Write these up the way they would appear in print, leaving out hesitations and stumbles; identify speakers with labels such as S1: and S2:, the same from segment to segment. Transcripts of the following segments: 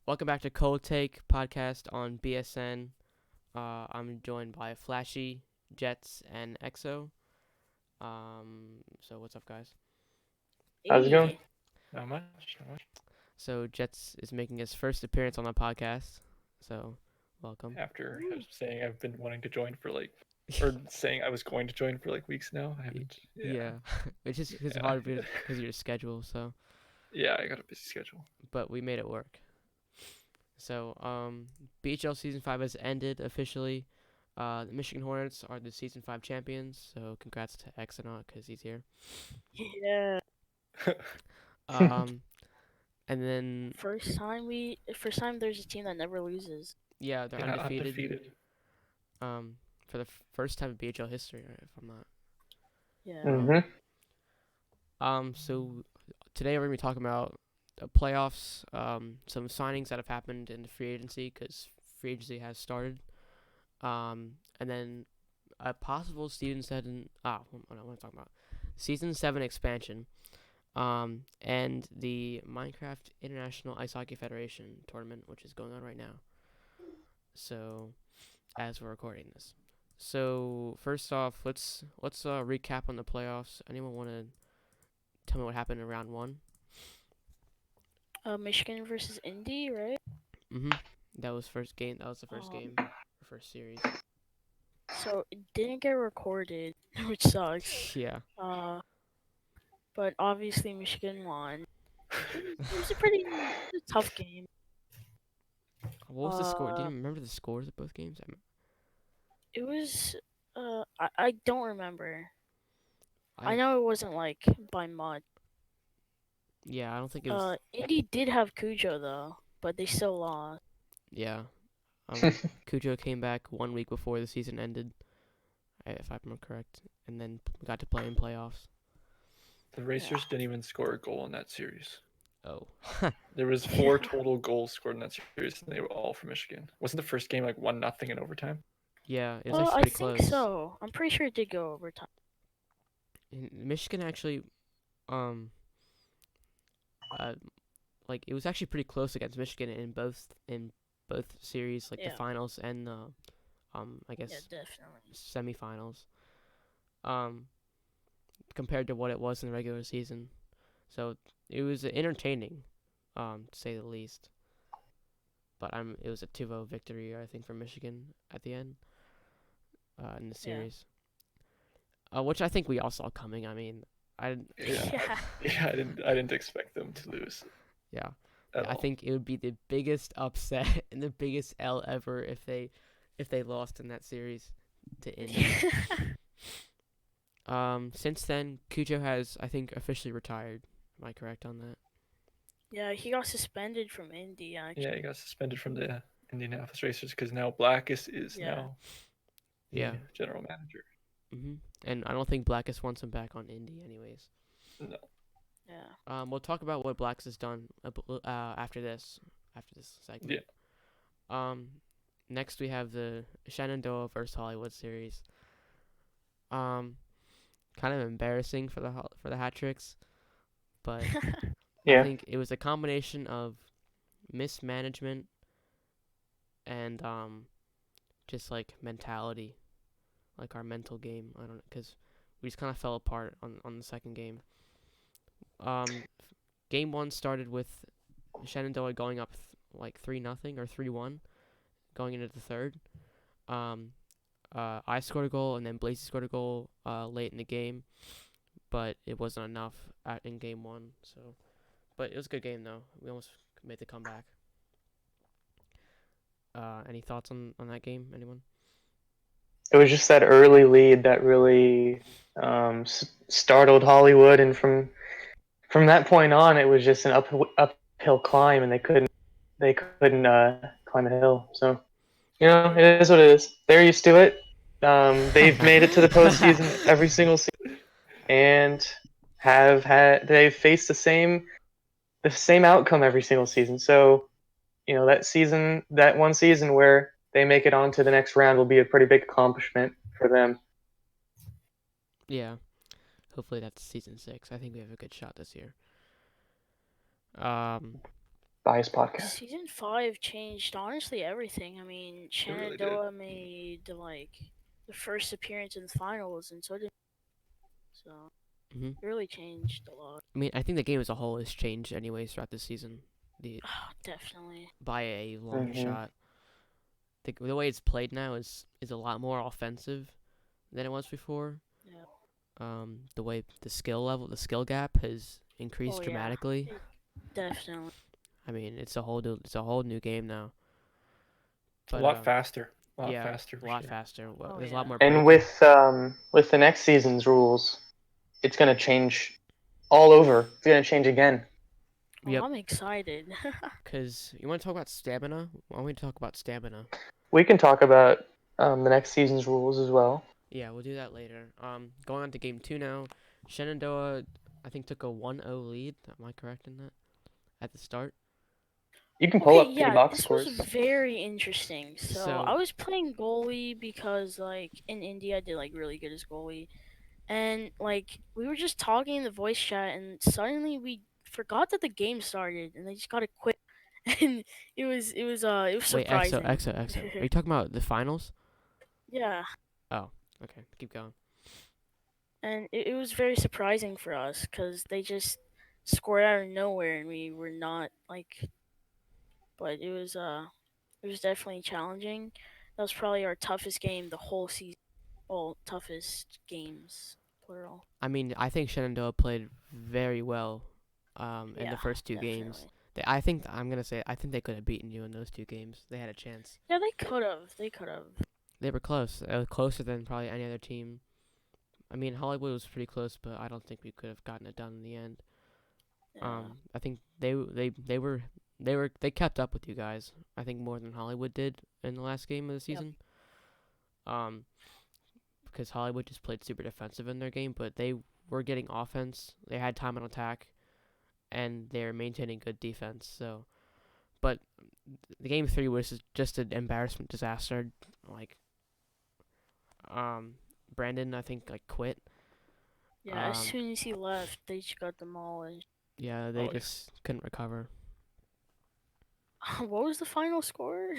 S1: Welcome back to Coldtake podcast on BSN. I'm joined by Flashee, Jets, and Exo. So what's up, guys?
S2: How's it going?
S3: Hey,
S2: Not much, not much.
S1: So Jets is making his first appearance on the podcast. So welcome.
S2: After saying I've been wanting to join for or saying I was going to join for weeks now, I haven't. Yeah,
S1: Yeah, it's just it's
S2: yeah,
S1: hard because of your schedule. So,
S2: yeah. I got a busy schedule.
S1: but we made it work. So BHL season 5 has ended officially. The Michigan Hornets are the season 5 champions. So congrats to Xounaut because he's here.
S3: yeah.
S1: Um, and then
S3: First time there's a team that never loses.
S1: yeah, they're
S2: Yeah,
S1: undefeated.
S2: undefeated.
S1: For the first time in BHL history, right, if I'm not
S3: Yeah.
S1: wrong.
S4: Mm-hmm.
S1: So today we're gonna be talking about the playoffs, some signings that have happened in the free agency because free agency has started, and then a possible what am I talking about? Season 7 expansion, and the Minecraft International Ice Hockey Federation tournament, which is going on right now. So, as we're recording this. So first off, let's recap on the playoffs. Anyone want to tell me what happened in round one?
S3: Michigan versus Indy, right?
S1: That was first game. That was the first
S3: Um,
S1: game, or first series.
S3: So it didn't get recorded, which sucks.
S1: Yeah.
S3: But obviously Michigan won. It was a pretty tough game.
S1: What was the score? Do you
S3: Uh,
S1: remember the scores of both games?
S3: it was. I don't remember. I
S1: I
S3: know it wasn't by much.
S1: yeah. I don't think it was.
S3: Indy did have Cujo though, but they still lost.
S1: Yeah. Cujo came back 1 week before the season ended, if I'm correct, and then got to play in playoffs.
S2: The Racers didn't even score a goal in that series.
S1: Oh.
S2: There was 4 total goals scored in that series, and they were all from Michigan. Wasn't the first game 1-0 in overtime?
S1: Yeah, it was
S3: Well,
S1: actually
S3: I
S1: pretty
S3: think
S1: close.
S3: so. I'm pretty sure it did go overtime.
S1: Michigan actually, um, uh, it was actually pretty close against Michigan in both series, like the
S3: Yeah.
S1: finals and the I
S3: Yeah,
S1: guess
S3: definitely.
S1: semifinals. Um, compared to what it was in the regular season, so it was entertaining, to say the least. But it was a 2-0 victory, I think, for Michigan at the end, in the
S3: Yeah.
S1: series. Which I think we all saw coming. I mean, I
S2: Yeah, yeah. I didn't expect them to lose
S1: yeah.
S2: at
S1: I
S2: all.
S1: think it would be the biggest upset and the biggest L ever if they lost in that series to Indy. Since then, Cujo has, I think, officially retired. Am I correct on that?
S3: Yeah, he got suspended from Indy actually.
S2: Yeah, he got suspended from the Indianapolis Racers because now Blackus is
S3: Yeah.
S2: now the
S1: Yeah.
S2: general manager.
S1: And I don't think Blackus wants him back on Indy, anyways.
S2: No.
S3: Yeah.
S1: We'll talk about what Blackus has done after this segment.
S2: Yeah.
S1: Next we have the Shenandoah versus Hollywood series. Kind of embarrassing for the hat tricks, but
S4: Yeah.
S1: I think it was a combination of mismanagement and just mentality, like our mental game. I don't, because we just kind of fell apart on the second game. Game 1 started with Shenandoah going up 3-0 or 3-1 going into the third. I scored a goal and then Blazey scored a goal late in the game, but it wasn't enough in game 1. So, but it was a good game though. We almost made the comeback. Any thoughts on that game? Anyone?
S4: It was just that early lead that really startled Hollywood, and from that point on, it was just an uphill climb, and they couldn't climb the hill. So it is what it is. They're used to it. They've made it to the postseason every single season, and they've faced the same outcome every single season. So that one season where they make it on to the next round will be a pretty big accomplishment for them.
S1: Yeah. Hopefully that's season 6. I think we have a good shot this year.
S4: Bias podcast.
S3: Season 5 changed honestly everything. I mean,
S2: really did.
S3: Shenandoah made the first appearance in the finals, and so did. So
S1: Mhm.
S3: it really changed a lot.
S1: I mean, I think the game as a whole has changed anyways throughout the season.
S3: Oh, definitely.
S1: By a long
S4: Mhm.
S1: shot. The way it's played now is a lot more offensive than it was before.
S3: Yeah.
S1: The way the skill gap has increased
S3: Oh, yeah.
S1: dramatically.
S3: Definitely.
S1: I mean, it's a whole new game now.
S2: A lot faster. A lot
S1: yeah,
S2: faster.
S1: a lot
S2: sure.
S1: faster.
S3: Oh,
S1: There's a
S3: yeah.
S1: lot more.
S4: And
S1: breaking.
S4: with the next season's rules, it's gonna change all over. It's gonna change again.
S3: Oh,
S1: Yep.
S3: I'm excited.
S1: Because you want to talk about stamina? Why don't we talk about stamina?
S4: We can talk about the next season's rules as well.
S1: Yeah, we'll do that later. Going on to game 2 now. Shenandoah, I think, took a 1-0 lead. Am I correct in that? At the start?
S4: You can pull
S3: Okay,
S4: up the
S3: yeah,
S4: box
S3: this
S4: scores.
S3: was very interesting. So
S1: So-
S3: I was playing goalie because in India I did really good as goalie, and we were just talking in the voice chat, and suddenly we forgot that the game started, and they just got to quit, and it was
S1: Wait,
S3: surprising.
S1: Exo. Are you talking about the finals?
S3: Yeah,
S1: Okay, keep going.
S3: and it was very surprising for us because they just scored out of nowhere, and we were not but it was definitely challenging. That was probably our toughest game the whole season. Well, toughest games, plural.
S1: I mean, I think Shenandoah played very well in
S3: Yeah,
S1: the first two
S3: definitely.
S1: games. I think they could have beaten you in those two games. They had a chance.
S3: Yeah, they could have. They could have.
S1: They were close. Closer than probably any other team. I mean, Hollywood was pretty close, but I don't think we could have gotten it done in the end.
S3: Yeah.
S1: I think they kept up with you guys. I think more than Hollywood did in the last game of the season. Because Hollywood just played super defensive in their game, but they were getting offense. They had time on attack, and they're maintaining good defense. So, but the game 3 was just an embarrassment disaster. Brandon, I think, quit.
S3: Yeah, as soon as he left, they just got demolished.
S1: Yeah, they just couldn't recover.
S3: What was the final score?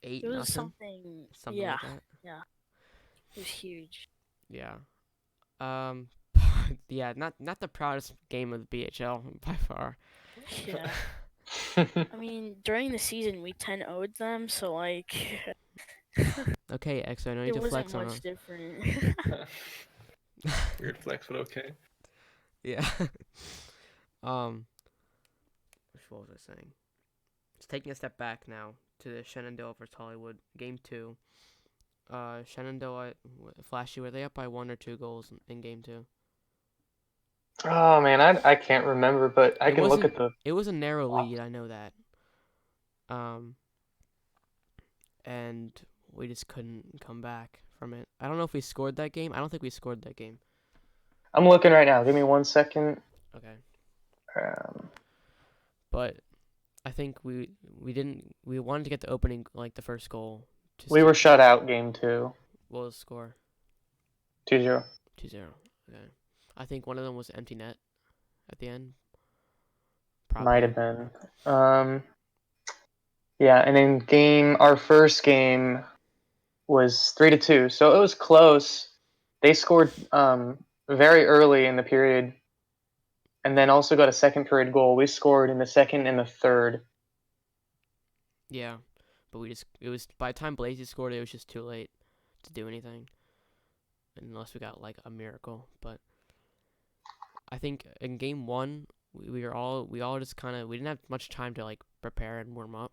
S1: 8-0.
S3: It was something.
S1: Something
S3: Yeah,
S1: like that.
S3: yeah. It was huge.
S1: Yeah. Yeah, not the proudest game of the BHL by far.
S3: Yeah. I mean, during the season, we 10-0'd them, so
S1: Okay, Exo, I know you
S3: it
S1: need to
S3: wasn't
S1: flex on
S3: much
S1: them.
S3: different.
S2: Weird flex, but okay.
S1: Yeah. What was I saying? It's taking a step back now to the Shenandoah versus Hollywood game 2. Shenandoah, Flashee, were they up by 1 or 2 goals in game 2?
S4: Oh man, I can't remember, but I can look at the.
S1: It was a narrow lead, I know that. And we just couldn't come back from it. I don't know if we scored that game. I don't think we scored that game.
S4: I'm looking right now. Give me 1 second.
S1: Okay.
S4: Um,
S1: But I think we wanted to get the opening, the first goal.
S4: we were shut out game 2.
S1: What was the score?
S4: 2-0.
S1: 2-0. Okay. I think one of them was empty net at the end. Probably.
S4: Might have been. Yeah, and in our first game was 3-2, so it was close. They scored very early in the period, and then also got a second period goal. We scored in the second and the third.
S1: Yeah, but it was by the time Blazy scored, it was just too late to do anything, unless we got a miracle. But I think in game 1, we all just we didn't have much time to prepare and warm up,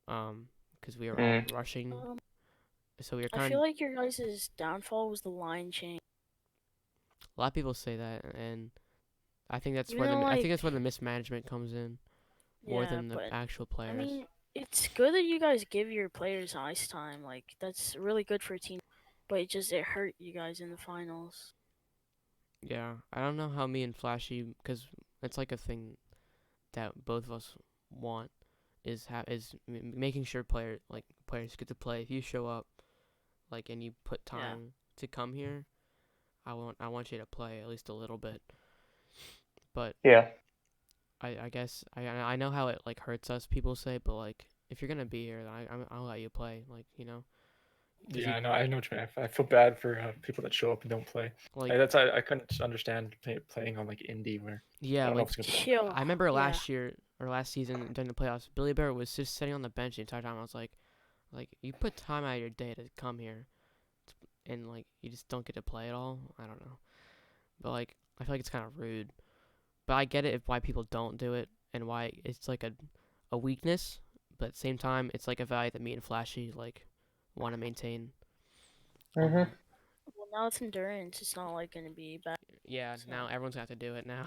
S1: because we were all rushing. So we were
S3: I feel like your guys' downfall was the line change.
S1: A lot of people say that, and I think that's
S3: Even
S1: where
S3: though,
S1: I think that's where the mismanagement comes in, more
S3: Yeah,
S1: than the
S3: but
S1: actual
S3: I
S1: players.
S3: mean, it's good that you guys give your players ice time. That's really good for a team. But it hurt you guys in the finals.
S1: Yeah, I don't know how me and Flashee, because it's a thing that both of us want, is making sure players get to play. If you show up, and you put time to come here, I want you to play at least a little bit. But
S4: yeah,
S1: I guess I know how it like hurts us. People say, but like if you're gonna be here, then I'll let you play. Like 'cause
S2: Yeah,
S1: you,
S2: I know what you mean. I feel bad for people that show up and don't play.
S1: like
S2: I couldn't understand playing on like indie where I
S1: yeah,
S2: don't know
S1: like
S2: if it's gonna be.
S3: Chill.
S1: I remember
S3: Yeah.
S1: last year or last season during the playoffs, Billy Bear was just sitting on the bench the entire time. I was like you put time out of your day to come here, and like you just don't get to play at all. I don't know, but like I feel like it's kind of rude. But I get it why people don't do it and why it's like a weakness. But at the same time, it's like a value that me and Flashee like want to maintain.
S4: Hmm.
S3: Well, now it's endurance. It's not like gonna be bad.
S1: Yeah,
S3: So.
S1: now everyone's gonna have to do it now.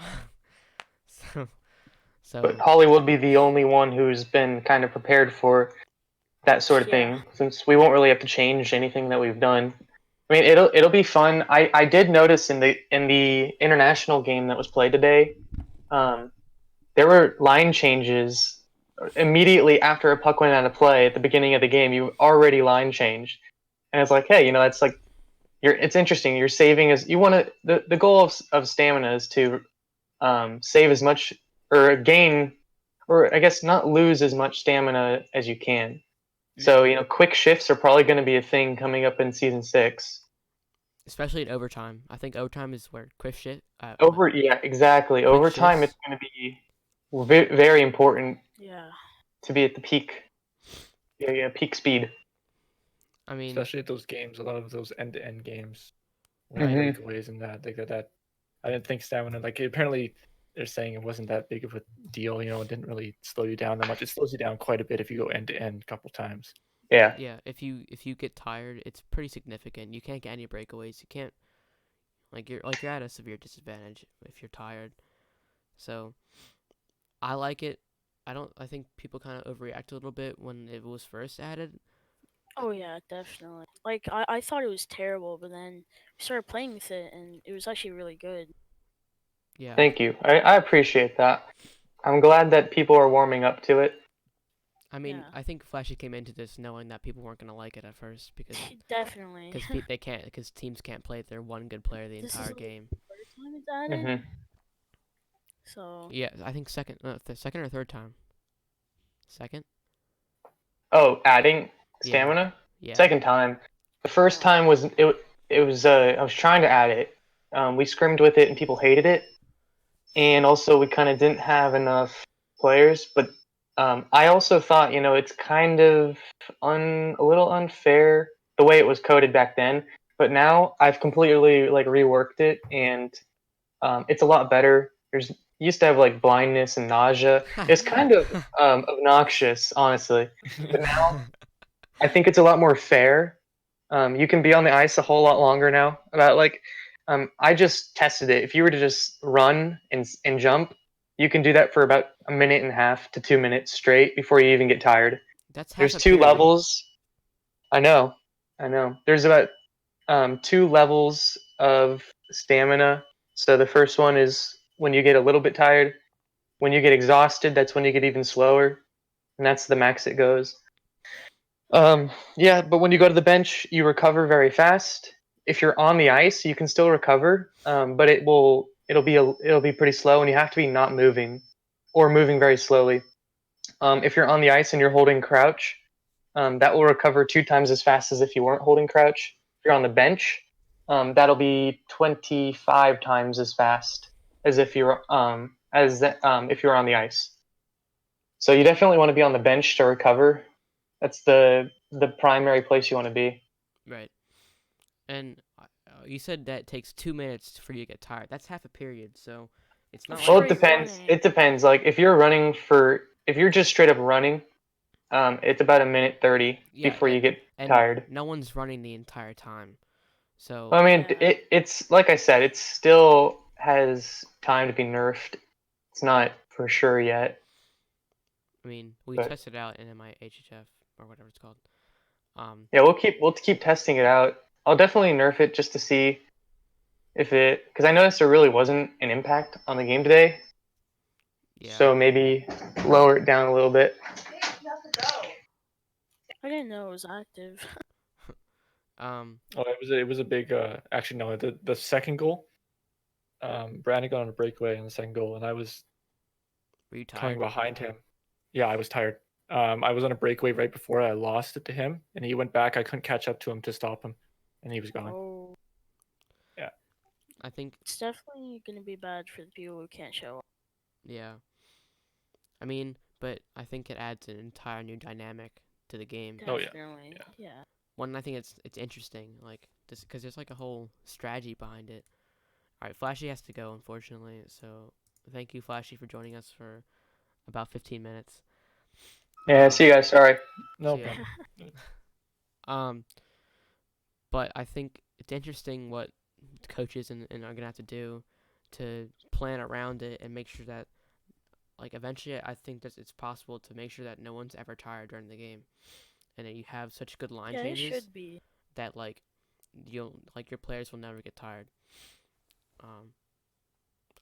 S4: But
S1: so
S4: Holly would be the only one who's been kind of prepared for that sort of
S3: Yeah.
S4: thing, since we won't really have to change anything that we've done. I mean, it'll be fun. I did notice in the international game that was played today, um, there were line changes immediately after a puck went out of play at the beginning of the game. You already line changed, and it's like, hey, it's like it's interesting. You're saving as you want to. The goal of stamina is to save as much or gain, or I guess not lose as much stamina as you can. So quick shifts are probably going to be a thing coming up in season 6.
S1: especially in overtime, I think overtime is where quick shit.
S4: Yeah, exactly.
S1: Quick
S4: Overtime, it's
S1: shifts.
S4: going to be very important
S3: Yeah.
S4: to be at the peak. Yeah, peak speed.
S1: I mean,
S2: Especially at those games, a lot of those end-to-end games, with
S1: Right.
S2: breakaways and that. They got that. I didn't think stamina. Like apparently, they're saying it wasn't that big of a deal. It didn't really slow you down that much. It slows you down quite a bit if you go end to end a couple times.
S4: Yeah.
S1: yeah, if you get tired, it's pretty significant. You can't get any breakaways. You can't you're at a severe disadvantage if you're tired. So I like it. I think people kind of overreact a little bit when it was first added.
S3: Oh yeah, definitely. Like I thought it was terrible, but then we started playing with it, and it was actually really good.
S1: Yeah,
S4: Thank you. I appreciate that. I'm glad that people are warming up to it.
S1: I mean,
S3: Yeah.
S1: I think Flashy came into this knowing that people weren't gonna like it at first because
S3: Definitely.
S1: they can't because teams can't play their one good player the
S3: This is
S1: entire
S3: like
S1: game.
S3: the third time it's added.
S4: Hmm.
S3: So
S1: Yeah, I think second or third time. Second.
S4: Oh, adding
S1: Yeah,
S4: stamina?
S1: yeah.
S4: Second time. The first
S3: Oh.
S4: time was it was I was trying to add it. We scrimmed with it and people hated it. And also we kind of didn't have enough players, but I also thought, it's kind of a little unfair the way it was coded back then, but now I've completely like reworked it, and it's a lot better. There's used to have like blindness and nausea. It's kind of obnoxious, honestly. But now I think it's a lot more fair. You can be on the ice a whole lot longer now. About like, I just tested it. If you were to just run and jump, you can do that for about a minute and a half to 2 minutes straight before you even get tired.
S1: That's half
S4: There's
S1: a
S4: two
S1: period.
S4: levels. I know, I know. There's about 2 levels of stamina. So the first one is when you get a little bit tired. When you get exhausted, that's when you get even slower, and that's the max it goes. Yeah, but when you go to the bench, you recover very fast. If you're on the ice, you can still recover, but it'll be pretty slow, and you have to be not moving or moving very slowly. If you're on the ice and you're holding crouch, that will recover 2 times as fast as if you weren't holding crouch. If you're on the bench, that'll be 25 times as fast as if if you're on the ice. So you definitely want to be on the bench to recover. That's the primary place you want to be.
S1: Right. And you said that it takes 2 minutes for you to get tired. That's half a period, so it's not
S4: Well,
S3: sure
S1: like
S4: it
S3: you're
S4: depends.
S3: running.
S4: It depends. Like if you're just straight up running, it's about a minute 30
S1: yeah,
S4: before you get
S1: and
S4: tired.
S1: no one's running the entire time.
S4: Well,
S1: So
S4: I mean,
S3: Yeah.
S4: it's like I said, it still has time to be nerfed. It's not for sure yet,
S1: I mean, we
S4: but
S1: tested out in MIIHF or whatever it's called.
S4: yeah, we'll keep testing it out. I'll definitely nerf it just to see if it, because I noticed there really wasn't an impact on the game today.
S1: Yeah.
S4: So maybe lower it down a little bit.
S3: I didn't know it was active.
S1: Um.
S2: Oh, it was a big. Actually, no. The second goal, Brandon got on a breakaway on the second goal, and I was
S1: Were you
S2: coming
S1: tired?
S2: behind him. Yeah, I was tired. I was on a breakaway right before I lost it to him, and he went back. I couldn't catch up to him to stop him, and he was gone.
S3: Oh,
S2: Yeah.
S1: I think,
S3: it's definitely gonna be bad for the people who can't show up.
S1: yeah. I mean, but I think it adds an entire new dynamic to the game.
S2: Oh, yeah.
S3: Definitely, yeah.
S1: One, I think it's interesting, like this, because there's like a whole strategy behind it. All right, Flashee has to go, unfortunately. So thank you, Flashee, for joining us for about 15 minutes.
S4: Yeah, see you guys. Sorry.
S2: No
S1: So, yeah.
S2: problem.
S1: But I think it's interesting what coaches and are gonna have to do to plan around it and make sure that, like, eventually, I think that it's possible to make sure that no one's ever tired during the game, and that you have such good line
S3: Yeah, it
S1: changes
S3: should be.
S1: that like you'll like your players will never get tired.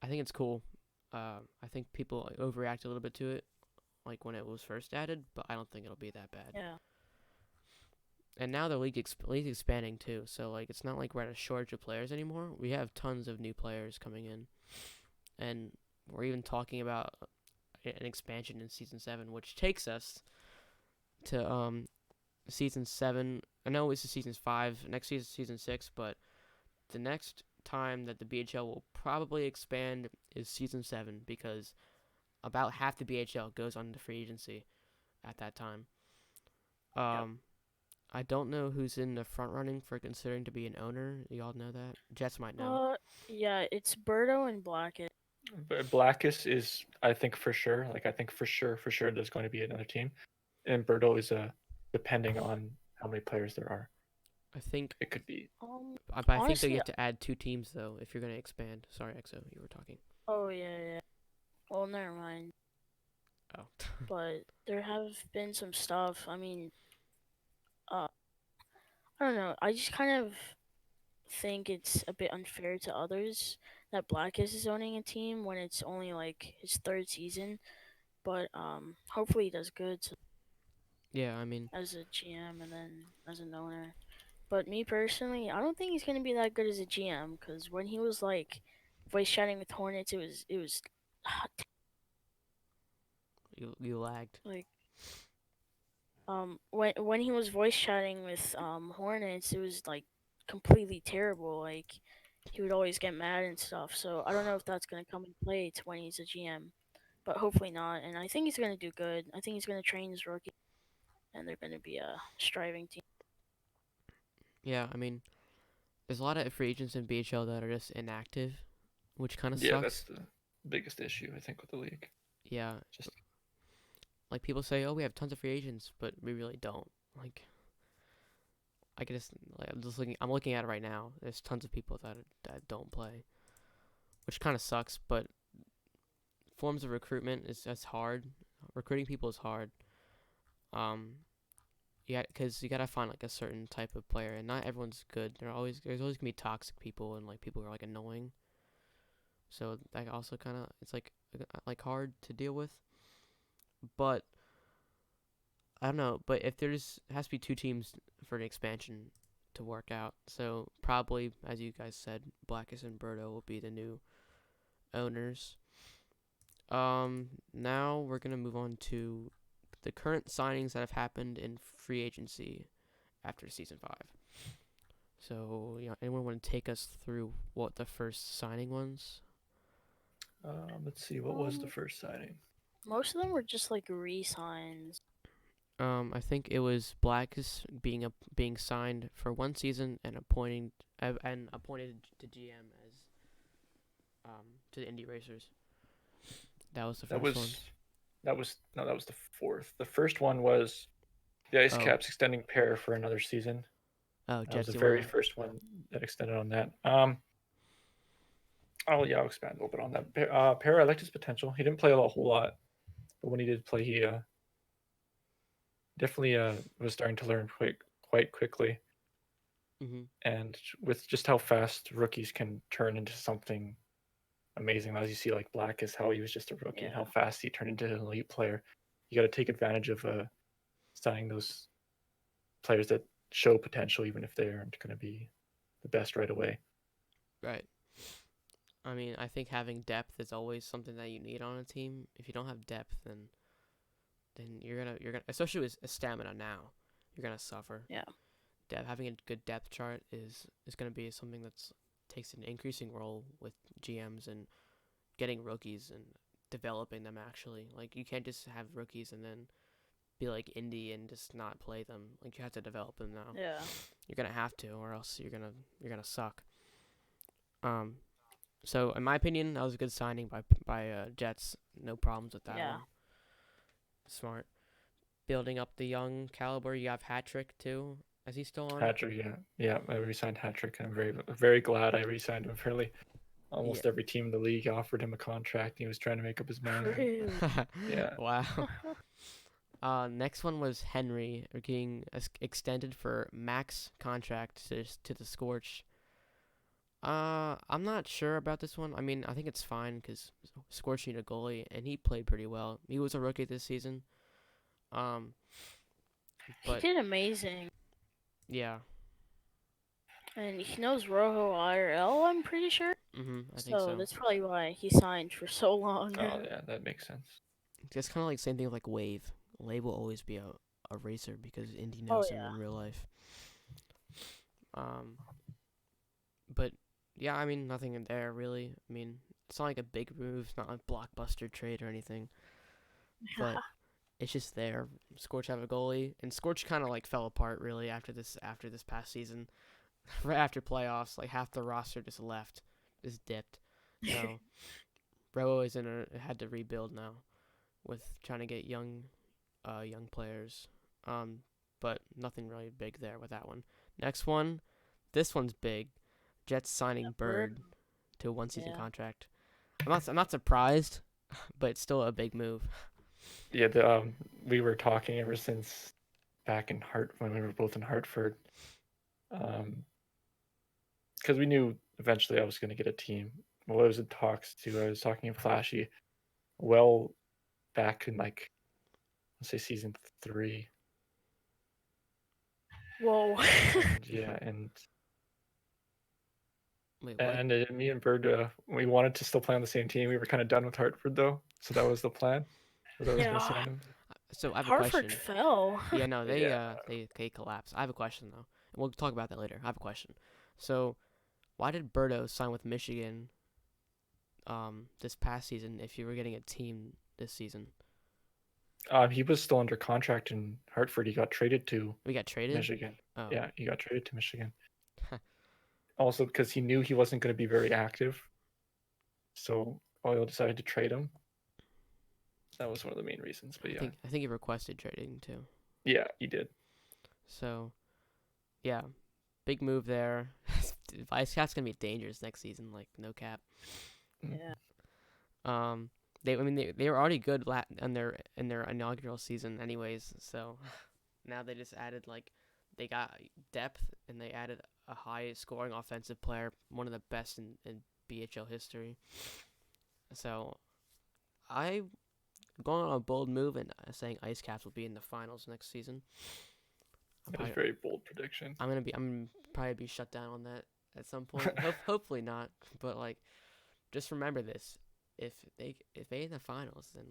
S1: I think it's cool. I think people overreact a little bit to it, like when it was first added, but I don't think it'll be that bad.
S3: Yeah.
S1: And now the league's expanding too, so like it's not like we're at a shortage of players anymore. We have tons of new players coming in, and we're even talking about an expansion in season 7, which takes us to season 7. I know this is season 5. Next season, season 6, but the next time that the BHL will probably expand is season 7, because about half the BHL goes on to free agency at that time. I don't know who's in the front running for considering to be an owner. Y'all know that? Jets might know.
S3: Yeah, it's Birdo and Blackett.
S2: Blackus is, I think for sure. Like I think for sure there's going to be another team, and Birdo is depending on how many players there are.
S1: I think
S2: It could be.
S1: but I think that
S3: Honestly,
S1: you have to add 2 teams though if you're going to expand. Sorry, Exo, you were talking.
S3: oh yeah. Well, never mind.
S1: Oh.
S3: But there have been some stuff. I mean, I don't know. I just kind of think it's a bit unfair to others that Blackus is owning a team when it's only like his 3rd season. But hopefully he does good
S1: Yeah, I mean,
S3: as a GM and then as an owner. But me personally, I don't think he's gonna be that good as a GM because when he was like voice chatting with Hornets, it was
S1: you lagged.
S3: like when he was voice chatting with Hornets, it was like completely terrible. Like he would always get mad and stuff. So I don't know if that's gonna come in play to when he's a GM, but hopefully not. And I think he's gonna do good. I think he's gonna train his rookie, and they're gonna be a striving team.
S1: Yeah, I mean, there's a lot of free agents in BHL that are just inactive, which kind of
S2: Yeah,
S1: sucks.
S2: that's the biggest issue I think with the league.
S1: Yeah,
S2: Just
S1: like people say, oh, we have tons of free agents, but we really don't. Like, I can just like I'm looking at it right now. There's tons of people that don't play, which kind of sucks. But forms of recruitment that's hard. Recruiting people is hard. Yeah, because you gotta find like a certain type of player, and not everyone's good. There's always gonna be toxic people and like people who are like annoying. So that also kind of it's like hard to deal with. But I don't know. But if has to be 2 teams for an expansion to work out. So probably, as you guys said, Blackus and Birdo will be the new owners. Now we're gonna move on to the current signings that have happened in free agency after season 5. So, anyone want to take us through what the first signing was?
S2: let's see, what was the first signing?
S3: Most of them were just like re-signs.
S1: I think it was Blackus being signed for 1 season and appointed to GM as to the Indie Racers. That was the first one.
S2: That was the 4th. The first one was the Ice
S1: Oh.
S2: Caps extending Pair for another season.
S1: Oh,
S2: That was
S1: Jets.
S2: the very first one that extended on that. I'll expand a little bit on that. Pair, I liked his potential. He didn't play a whole lot, but when he did play, he definitely was starting to learn quite quickly.
S1: Mm-hmm.
S2: And with just how fast rookies can turn into something amazing, as you see, like Black is how he was just a rookie and how fast he turned into an elite player. You got to take advantage of signing those players that show potential, even if they aren't going to be the best right away.
S1: Right. I mean, I think having depth is always something that you need on a team. If you don't have depth, then you're gonna especially with stamina now, you're gonna suffer.
S3: Yeah.
S1: Having a good depth chart is gonna be something that's takes an increasing role with GMs and getting rookies and developing them actually. Like you can't just have rookies and then be like indie and just not play them. Like you have to develop them now.
S3: Yeah.
S1: You're gonna have to, or else you're gonna suck. So in my opinion, that was a good signing by Jets. No problems with that
S3: Yeah.
S1: one. Smart. Building up the young caliber. You have Hat-Trick too. Is he still on?
S2: Hattrick, yeah. I re-signed Hattrick, and I'm very glad I re-signed him. Apparently, almost every team in the league offered him a contract. He was trying to make up his mind.
S3: Really?
S2: Yeah.
S1: Wow. Next one was Henry getting extended for max contract to the Scorch. I'm not sure about this one. I mean, I think it's fine because Scorch need a goalie, and he played pretty well. He was a rookie this season.
S3: He
S1: But
S3: did amazing.
S1: yeah.
S3: And he knows Rojo IRL, I'm pretty sure.
S1: I think so.
S3: That's probably why he signed for so long.
S2: Oh yeah, that makes sense.
S1: It's kind of like same thing with like Wave. Wave will always be a racer because Indy knows him in real life. But yeah, I mean nothing in there really. I mean it's not like a big move. It's not like blockbuster trade or anything. But it's just there. Scorch have a goalie, and Scorch kind of like fell apart really after this past season. Right after playoffs, like half the roster just left, just dipped. So Robo is had to rebuild now, with trying to get young players. But nothing really big there with that one. Next one, this one's big. Jets signing Bird to a 1-season contract. I'm not surprised, but it's still a big move.
S2: Yeah, we were talking ever since back in when we were both in Hartford. Because we knew eventually I was going to get a team. Well, I was in talks too. I was talking to Flashee well back in like, let's say season 3.
S3: Whoa.
S2: and
S1: Wait, what?
S2: and me and Bird, we wanted to still play on the same team. We were kind of done with Hartford though, so that was the plan. Was I was going to sign him.
S1: So I have a
S3: Hartford
S1: question.
S3: fell.
S1: Yeah, no, they collapsed. I have a question though. We'll talk about that later. I have a question. So, why did Birdo sign with Michigan this past season if you were getting a team this season?
S2: He was still under contract in Hartford. He got traded to
S1: We got traded?
S2: Michigan.
S1: Oh.
S2: Yeah, he got traded to Michigan. Also because he knew he wasn't going to be very active. So Oil decided to trade him. That was one of the main reasons. But yeah.
S1: I think he requested trading too.
S2: Yeah, he did.
S1: So, yeah. Big move there. Ice Cat's gonna be dangerous next season, like no cap.
S3: Yeah.
S1: They were already good in their inaugural season anyways, so now they just added they got depth and they added a high scoring offensive player, one of the best in BHL history. So I'm going on a bold move and saying Ice Caps will be in the finals next season.
S2: That was a very bold prediction.
S1: I'm probably be shut down on that at some point. Hopefully not, but just remember this. If they in the finals, then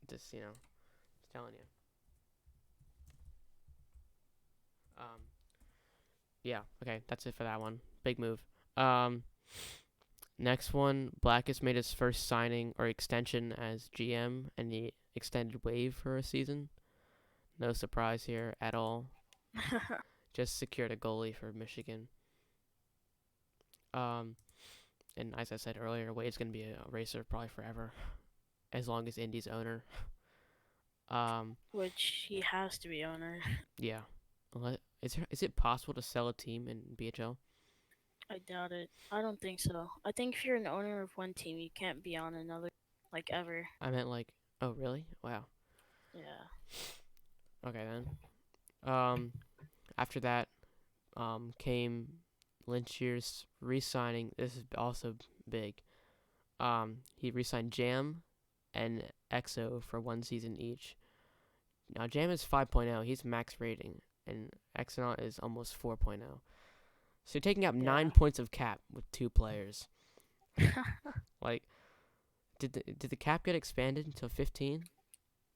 S1: just telling you. Yeah, okay, that's it for that one. Big move. Next one, Blackus made his first signing or extension as GM, and he extended Wave for a season. No surprise here at all. Just secured a goalie for Michigan. And as I said earlier, Wade's going to be a racer probably forever, as long as Indy's owner.
S3: Which he has to be owner.
S1: Yeah. Is it possible to sell a team in BHL?
S3: I doubt it. I don't think so. I think if you're an owner of one team, you can't be on another, ever.
S1: I meant oh really? Wow.
S3: Yeah.
S1: Okay then. After that, came Lynchier's re-signing. This is also big. He re-signed Jam and EXO for 1 season each. Now Jam is 5.0. He's max rating, and Xounaut is almost 4.0. So you're taking up
S3: Yeah.
S1: 9 points of cap with 2 players. Like, did the cap get expanded until 15?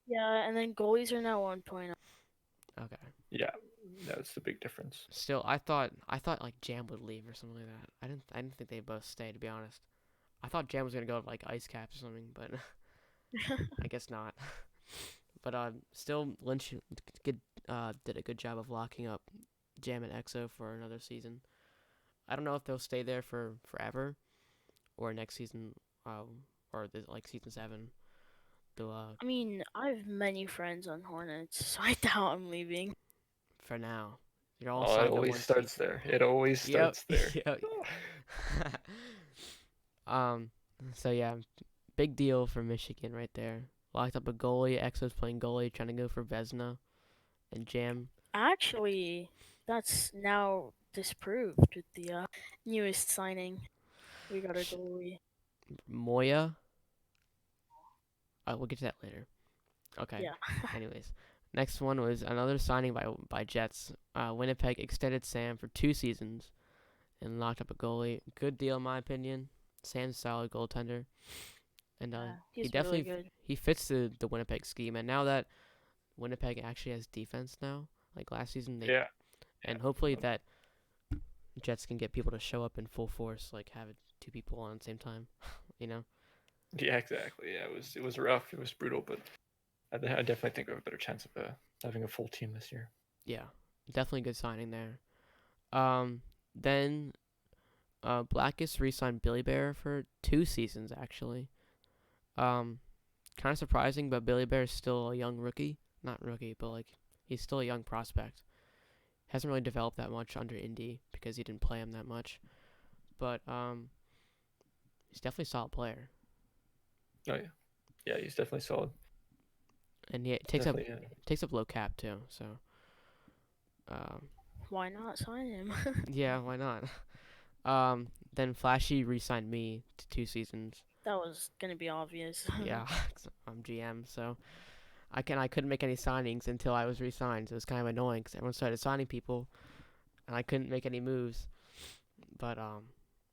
S3: Yeah, and then goalies are now 1.0.
S1: Okay.
S2: Yeah, that's the big difference.
S1: Still, I thought like Jam would leave or something like that. I didn't think they'd both stay, to be honest. I thought Jam was gonna go to like ice caps or something, but I guess not. But still, Lynch did a good job of locking up Jam and EXO for another season. I don't know if they'll stay there for forever, or next season, or like season 7. They'll
S3: I mean, I have many friends on Hornets, so I doubt I'm leaving.
S1: for now. You're all
S2: Oh, it
S1: signed to
S2: always
S1: one
S2: starts
S1: season.
S2: there. It always
S1: Yep.
S2: starts there.
S1: Yep. So yeah, big deal for Michigan right there. Locked up a goalie. EXO's playing goalie, trying to go for Vesna, and Jam.
S3: Actually, that's now disproved with the newest signing. We got a goalie.
S1: Moya. We'll get to that later. Okay.
S3: Yeah.
S1: Anyways, next one was another signing by Jets. Winnipeg extended Sam for 2 seasons, and locked up a goalie. Good deal, in my opinion. Sam's a solid goaltender, and
S3: Yeah,
S1: he
S3: he's
S1: definitely
S3: really good.
S1: he fits the Winnipeg scheme. And now that Winnipeg actually has defense now, like last season,
S2: Yeah.
S1: and hopefully that Jets can get people to show up in full force, like have 2 people on at the same time, you know.
S2: Yeah, exactly. Yeah, it was rough. It was brutal, but I definitely think we have a better chance of having a full team this year.
S1: Yeah, definitely good signing there. Then Blackus re-signed Billy Bear for 2 seasons actually. Kind of surprising, but Billy Bear is still a young rookie. Not rookie, but like he's still a young prospect. Hasn't really developed that much under Indy because he didn't play him that much. But he's definitely a solid player,
S2: Oh yeah, yeah, he's definitely solid.
S1: and he takes up
S2: Definitely,
S1: low cap too. So
S3: Why not sign him?
S1: yeah, why not? Then Flashee re-signed me to 2 seasons.
S3: That was gonna be obvious.
S1: Yeah, 'cause I'm GM, so I couldn't make any signings until I was re-signed. So it was kind of annoying because everyone started signing people, and I couldn't make any moves. But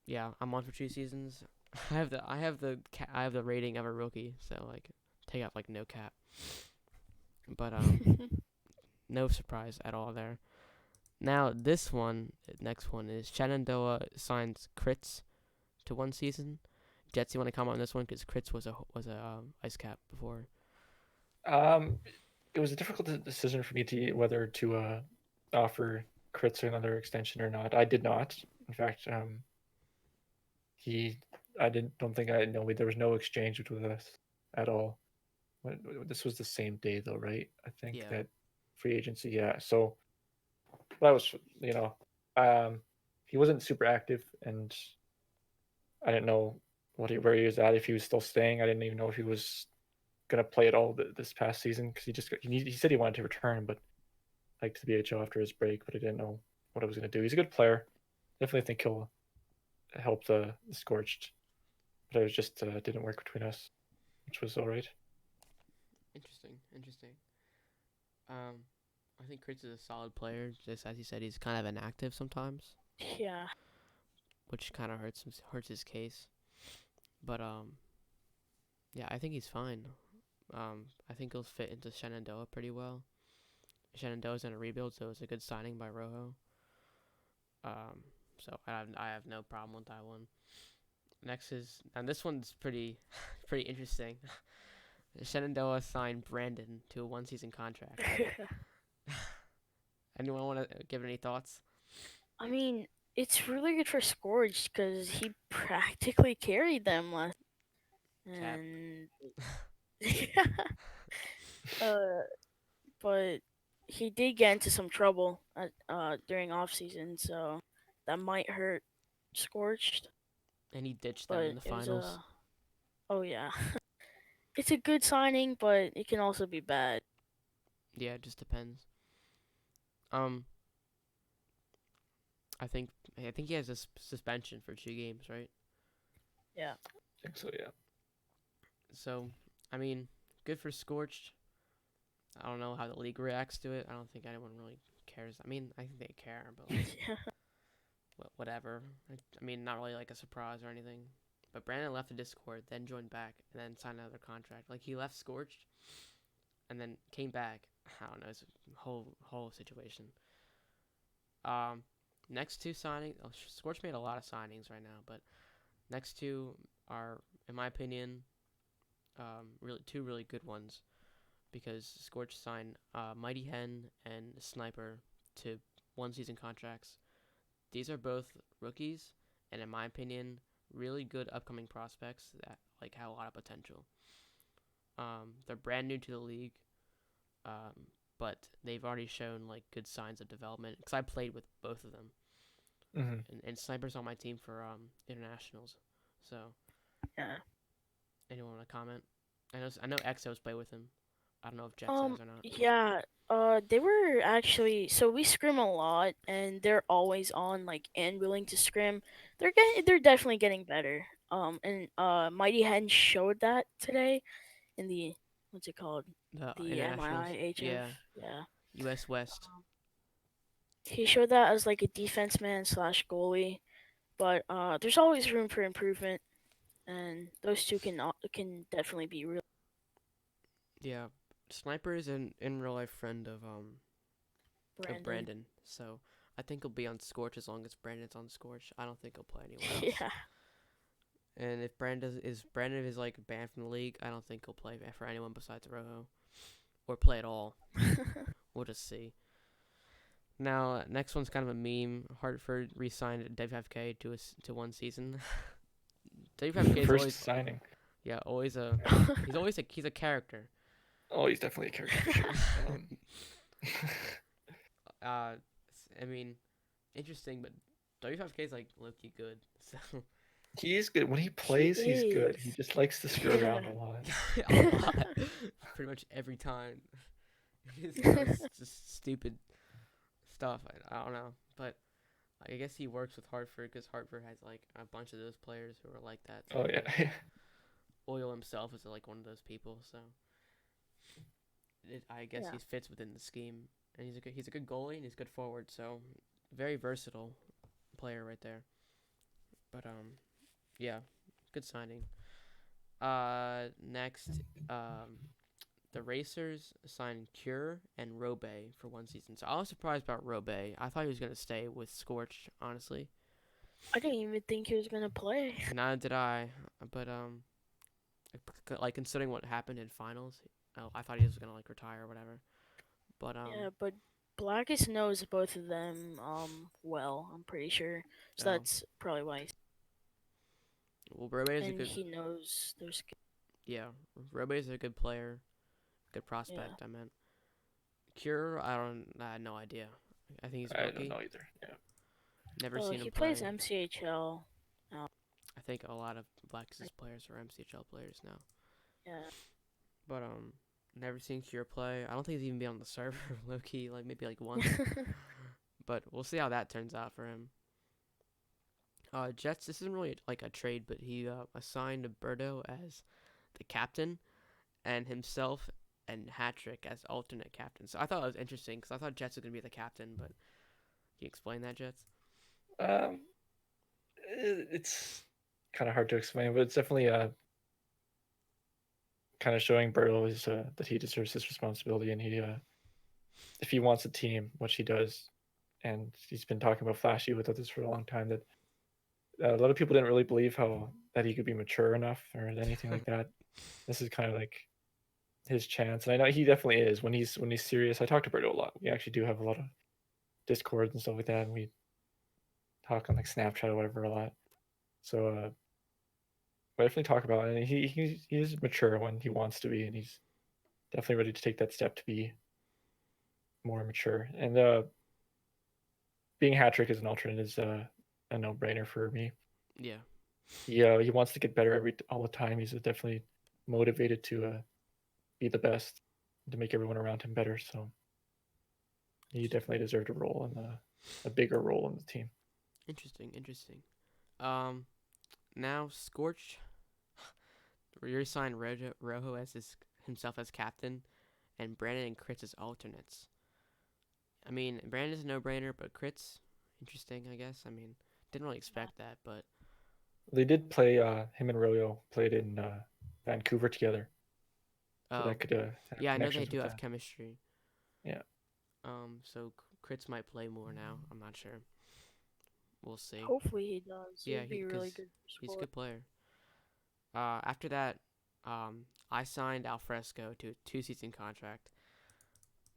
S1: yeah, I'm on for 2 seasons. I have the rating of a rookie, so like take out like no cap. But no surprise at all there. Now next one is Shenandoah signs Crits to 1 season. Jets, you want to comment on this one because Crits was a ice cap before.
S2: it was a difficult decision for me to whether to offer Crits another extension or not. I did not. In fact, don't think I know. There was no exchange with us at all. This was the same day though, right? I think
S1: Yeah.
S2: that free agency. Yeah. So that was he wasn't super active, and I didn't know where he was at, if he was still staying. I didn't even know if he was gonna play at all this past season because he said he wanted to return, but like to the BHL after his break, but I didn't know what I was gonna do. He's a good player. Definitely think he'll help the Scorched, but it was just didn't work between us, which was all right.
S1: Interesting. I think Crits is a solid player. Just as you said, he's kind of inactive sometimes,
S3: Yeah.
S1: which kind of hurts his case. But yeah, I think he's fine. I think he'll fit into Shenandoah pretty well. Shenandoah's in a rebuild, so it's a good signing by Rojo. So I have no problem with that one. Next and this one's pretty interesting. Shenandoah signed Brandon to a 1 season contract. Anyone want to give any thoughts?
S3: I mean, it's really good for Scourge because he practically carried them last.
S1: Cap.
S3: And but he did get into some trouble during off season, so that might hurt Scorched.
S1: And he ditched them
S3: But
S1: in the
S3: it was
S1: finals.
S3: oh yeah, it's a good signing, but it can also be bad.
S1: Yeah, it just depends. I think he has a suspension for 2 games, right?
S3: Yeah.
S2: I think so, yeah.
S1: So, I mean, good for Scorched. I don't know how the league reacts to it. I don't think anyone really cares. I mean, I think they care, but like, whatever. I mean, not really like a surprise or anything. But Brandon left the Discord, then joined back, and then signed another contract. Like, he left Scorched, and then came back. I don't know. It's a whole situation. Next two signings. Oh, Scorch made a lot of signings right now, but next two are, in my opinion, really two really good ones, because Scorch signed Mighty Hen and Sniper to 1-season contracts. These are both rookies, and in my opinion, really good upcoming prospects that like have a lot of potential. They're brand new to the league, but they've already shown like good signs of development. Because I played with both of them, and Sniper's on my team for internationals. So,
S3: Yeah.
S1: anyone want to comment? I know Exos play with him. I don't know if Jet says or not.
S3: Yeah. They were actually, so we scrim a lot, and they're always on, like, and willing to scrim. They're definitely getting better. And Mighty Hen showed that today in the, what's it called?
S1: The
S3: The
S1: internationals,
S3: MIIHF. Yeah.
S1: U.S. West.
S3: He showed that as like a defense man slash goalie, but there's always room for improvement, and those two can definitely be real.
S1: Yeah, Sniper is an in real life friend of Brandon, so I think he'll be on Scorch as long as Brandon's on Scorch. I don't think he'll play anywhere else.
S3: Yeah.
S1: And if Brandon is like banned from the league, I don't think he'll play for anyone besides Rojo, or play at all. We'll just see. Now, next one's kind of a meme. Hartford re-signed WFK to 1 season. WFK is
S2: First
S1: always
S2: signing.
S1: he's always he's a character.
S2: Oh, he's definitely a character for sure.
S1: I mean, interesting, but WFK is like low-key good. So
S2: He is good. When he plays, he's good. He just likes to screw around a lot.
S1: a lot, pretty much every time. It's just stupid stuff. I don't know, but I guess he works with Hartford because Hartford has like a bunch of those players who are like that.
S2: Oh yeah.
S1: Oil himself is like one of those people, so I guess he fits within the scheme, and he's a good goalie and he's a good forward, so very versatile player right there. But yeah, good signing. Next, the Racers signed Cure and Robe for 1 season. So I was surprised about Robe. I thought he was gonna stay with Scorch, honestly.
S3: I didn't even think he was gonna play.
S1: Neither did I. But like considering what happened in finals, I thought he was gonna like retire or whatever. But
S3: Yeah, but Blackest knows both of them well, I'm pretty sure. So that's probably why.
S1: Well, Robe is a
S3: And
S1: good.
S3: he knows there's.
S1: Yeah, Robe is a good player, good prospect.
S3: Yeah.
S1: I meant Cure. I had no idea. I think he's a rookie.
S2: I don't know either. Yeah.
S1: Never seen him
S3: He
S1: play.
S3: plays MCHL.
S1: I think a lot of Black's players are MCHL players now.
S3: Yeah.
S1: But never seen Cure play. I don't think he's even been on the server, low key, like maybe like once. But we'll see how that turns out for him. Jets. This isn't really like a trade, but he assigned Berto as the captain, and himself and Hattrick as alternate captains. So I thought it was interesting because I thought Jets was gonna be the captain, but can you explain that, Jets?
S2: It's kind of hard to explain, but it's definitely kind of showing Bertle is that he deserves his responsibility, and he if he wants a team, which he does, and he's been talking about Flashee with others for a long time, that a lot of people didn't really believe that he could be mature enough or anything like that. This is kind of like his chance, and I know he definitely is when he's serious. I talk to Berto a lot. We actually do have a lot of Discords and stuff like that, and we talk on like Snapchat or whatever a lot. So we definitely talk about it, and he is mature when he wants to be, and he's definitely ready to take that step to be more mature. And being Hattrick as an alternate is a no-brainer for me.
S1: Yeah.
S2: He wants to get better all the time. He's definitely motivated to be the best, to make everyone around him better. So he definitely deserved a role in a bigger role in the team.
S1: Interesting. Now Scorch re-signed Rojo as himself as captain, and Brandon and Kritz as alternates. I mean, Brandon's a no-brainer, but Kritz, interesting, I guess. I mean, didn't really expect that, but
S2: They did play. Him and Royo played in Vancouver together, so
S1: oh
S2: that could have
S1: yeah, I know they
S2: connections
S1: do
S2: with
S1: have
S2: that.
S1: chemistry.
S2: Yeah.
S1: So Crits might play more now. I'm not sure. We'll see.
S3: Hopefully he does. It
S1: Yeah,
S3: would be really
S1: because
S3: good for
S1: he's a
S3: sport.
S1: good player. After that, I signed Alfresco to a 2-season contract.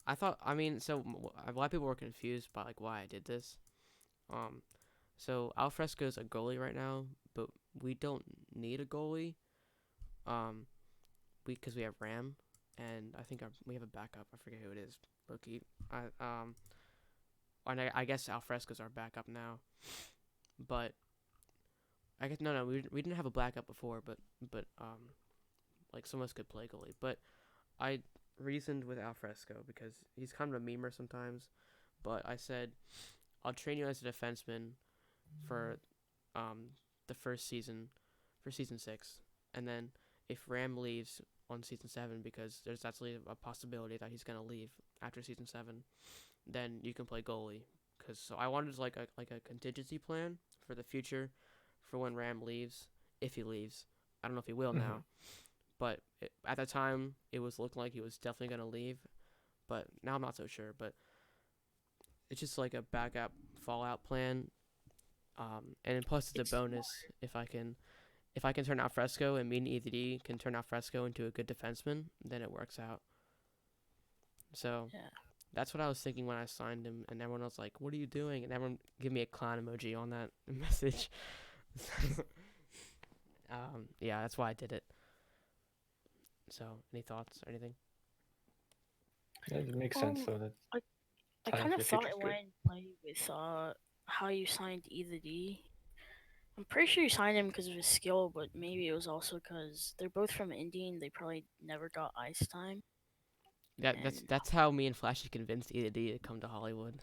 S1: I thought, I mean, so a lot of people were confused by like why I did this. Um, so Alfresco's a goalie right now, but we don't need a goalie. Um, because we have Ram, and I think we have a backup. I forget who it is. Loki. And I guess Alfresco's our backup now. But I guess no, we didn't have a backup before, but like someone else could play goalie. But I reasoned with Alfresco because he's kind of a memer sometimes. But I said I'll train you as a defenseman for the first season, for season 6, and then if Ram leaves on season 7, because there's actually a possibility that he's gonna leave after season 7, then you can play goalie. Cause so I wanted like a contingency plan for the future, for when Ram leaves, if he leaves. I don't know if he will now, but at the time it was looking like he was definitely gonna leave, but now I'm not so sure. But it's just like a backup fallout plan. And then plus it's a bonus if I can turn Alfresco and me and EVD can turn Alfresco into a good defenseman, then it works out. So
S3: Yeah.
S1: that's what I was thinking when I signed him, and everyone was like, "What are you doing?" And everyone give me a clown emoji on that message. Yeah, that's why I did it. So, any thoughts or anything?
S2: It makes sense though. That
S3: I
S2: planning
S3: kind
S2: for
S3: of
S2: the
S3: thought
S2: future is
S3: it
S2: good.
S3: went like with how you signed either D. I'm pretty sure you signed him because of his skill, but maybe it was also because they're both from Indy and they probably never got ice time. And
S1: That's how me and Flashee convinced ED to come to Hollywood.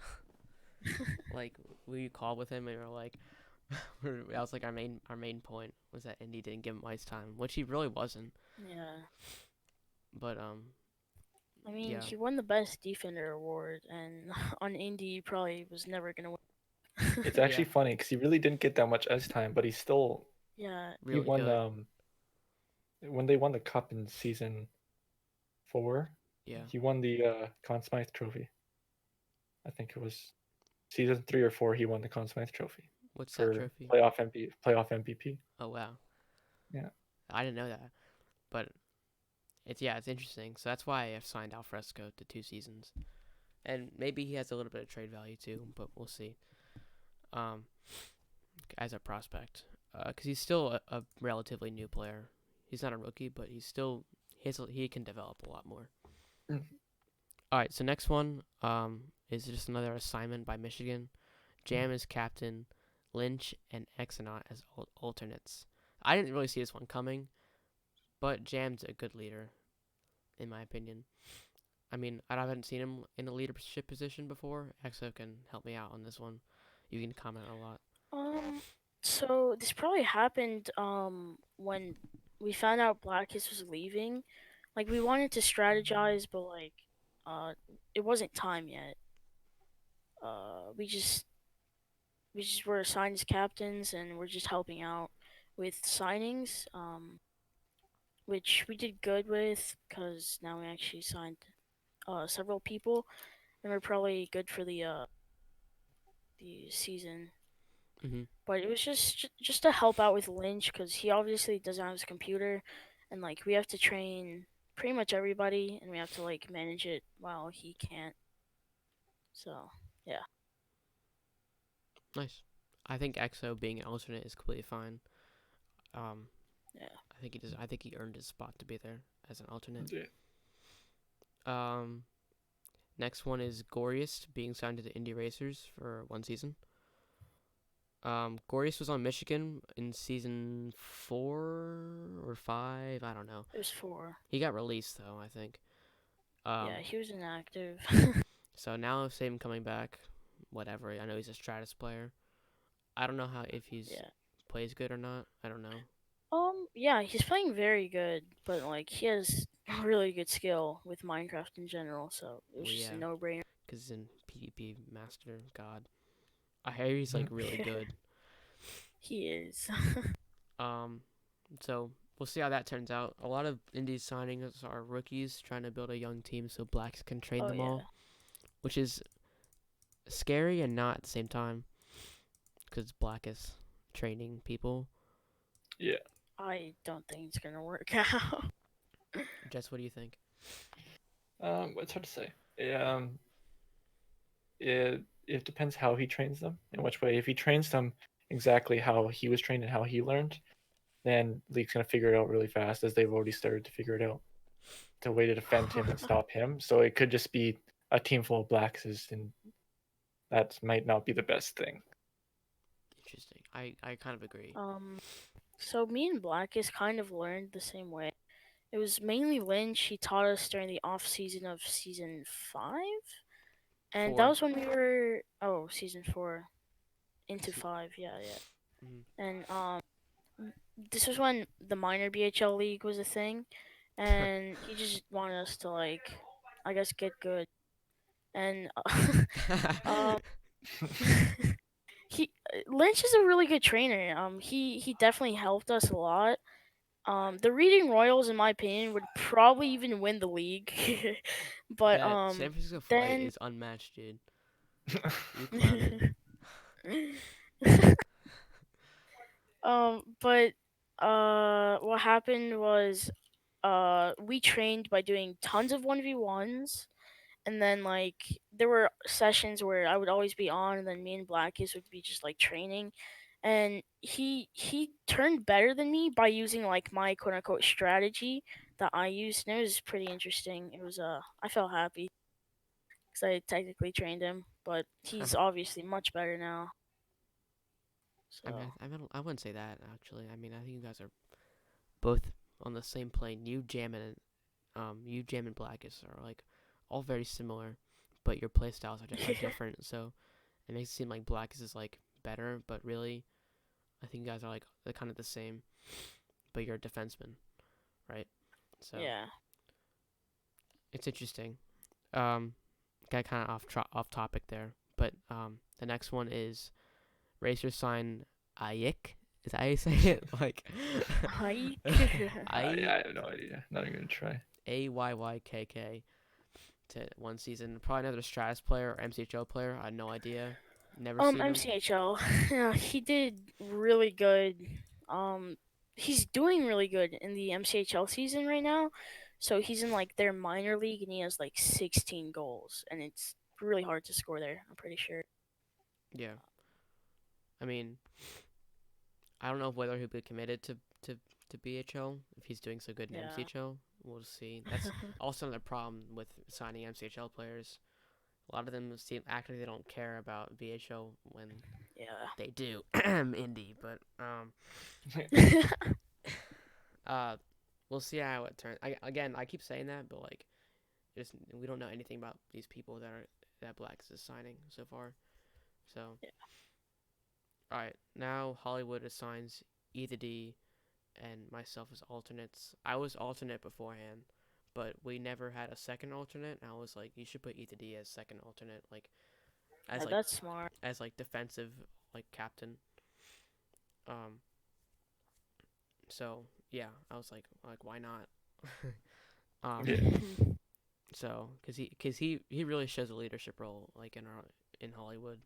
S1: Like we called with him and we were like, that was like our main point was that Indy didn't give him ice time, which he really wasn't.
S3: yeah,
S1: But
S3: I mean
S1: yeah,
S3: he won the best defender award, and on Indy he probably was never gonna win.
S2: It's
S1: yeah,
S2: actually funny because he really didn't get that much ice time, but
S3: Yeah,
S2: he
S1: really
S2: won
S1: good.
S2: when they won the cup in season 4.
S1: Yeah,
S2: He won the Conn Smythe Trophy. I think it was season 3 or 4. He won the Conn Smythe Trophy
S1: what's that
S2: for
S1: trophy?
S2: playoff MVP.
S1: Oh wow,
S2: Yeah.
S1: I didn't know that. But it's interesting. So that's why I've signed Alfresco to 2 seasons, and maybe he has a little bit of trade value too, but we'll see. Um, as a prospect, because he's still a relatively new player. He's not a rookie, but he can develop a lot more.
S2: Mm.
S1: All right, so next one is just another assignment by Michigan. Jam is captain, Lynch and Xounaut as alternates. I didn't really see this one coming, but Jam's a good leader, in my opinion. I mean, I haven't seen him in a leadership position before. Exo can help me out on this one. You can comment a lot.
S3: So this probably happened when we found out Blackus was leaving. Like we wanted to strategize, but like uh it wasn't time yet. We just were assigned as captains and we're just helping out with signings. Which we did good with because now we actually signed several people and we're probably good for the season.
S1: Mhm.
S3: But it was just to help out with Lynch because he obviously doesn't have his computer, and like we have to train pretty much everybody, and we have to like manage it while he can't. So yeah,
S1: Nice. I think Exo being an alternate is completely fine. Um,
S3: yeah.
S1: I think he does. I think he earned his spot to be there as an alternate.
S2: Yeah.
S1: Um, Next one is Goriest being signed to the Indy Racers for 1 season. Goriest was on Michigan in season 4 or 5. I don't know.
S3: It was 4.
S1: He got released though, I think.
S3: Yeah, he was inactive.
S1: So now same coming back. Whatever. I know he's a Stratus player. I don't know if he's
S3: Yeah.
S1: plays good or not. I don't know.
S3: Yeah, he's playing very good, but like he has really good skill with Minecraft in general, so it was
S1: Well,
S3: just a
S1: yeah,
S3: no-brainer.
S1: because he's in PvP Master God. I hear he's like really good.
S3: He is.
S1: So we'll see how that turns out. A lot of Indies signings are rookies trying to build a young team so Blacks can train
S3: Oh
S1: them
S3: yeah.
S1: all, which is scary and not at the same time because Black is training people.
S2: Yeah.
S3: I don't think it's gonna work out.
S1: Jess, what do you think?
S2: It's hard to say. It depends how he trains them, in which way. If he trains them exactly how he was trained and how he learned, then League's gonna figure it out really fast, as they've already started to figure it out. The way to defend him and stop him. So it could just be a team full of Blacks, and that might not be the best thing.
S1: Interesting. I kind of agree.
S3: So me and Blackus kind of learned the same way. It was mainly Lynch. He taught us during the off season of season 5, and that
S1: 4.
S3: was when we were season 4 into 5. Yeah.
S1: Mhm.
S3: And this was when the minor BHL league was a thing, and he just wanted us to like, I guess, get good. And um, he Lynch is a really good trainer. He definitely helped us a lot. The Reading Royals, in my opinion, would probably even win the league. But
S1: That San Francisco Flight
S3: then
S1: is unmatched, dude. You clowning.
S3: but what happened was we trained by doing tons of 1v1s, and then like there were sessions where I would always be on, and then me and Blackies would be just like training, and he turned better than me by using like my quote unquote strategy that I used, and it was pretty interesting. It was I felt happy because I technically trained him, but he's obviously much better now.
S1: I mean,
S3: So
S1: I wouldn't say that actually. I mean, I think you guys are both on the same plane. You Jam and Blackus are like all very similar, but your play styles are different. So it makes it seem like Blackus is like better, but really, I think you guys are like they're kind of the same. But you're a defenseman, right? So
S3: yeah.
S1: it's interesting. Got kind of off topic there, but the next one is Racer sign Ayik. Is that how you say it? Like
S3: Hi.
S2: I have no idea. Not even gonna try.
S1: AYYKK to 1 season. Probably another Stratus player or MCHO player. I had no idea. Never seen him.
S3: MCHL. Yeah, he did really good. He's doing really good in the MCHL season right now. So he's in like their minor league and he has like 16 goals, and it's really hard to score there. I'm pretty sure.
S1: Yeah. I mean, I don't know whether he'll be committed to BHL if he's doing so good in
S3: Yeah.
S1: MCHL. We'll see. That's also another problem with signing MCHL players. A lot of them seem actually they don't care about BHL when
S3: Yeah.
S1: they do indie, but we'll see how it turns. I keep saying that, but like, just we don't know anything about these people that Blacks is signing so far. So,
S3: Yeah.
S1: all right, now Hollywood assigns E to D and myself as alternates. I was alternate beforehand, but we never had a second alternate. And I was like, you should put E to D as second alternate, like as
S3: Yeah,
S1: like
S3: that's smart.
S1: as like defensive like captain. So yeah, I was like why not?
S2: Yeah.
S1: So cause he really shows a leadership role like in Hollywood,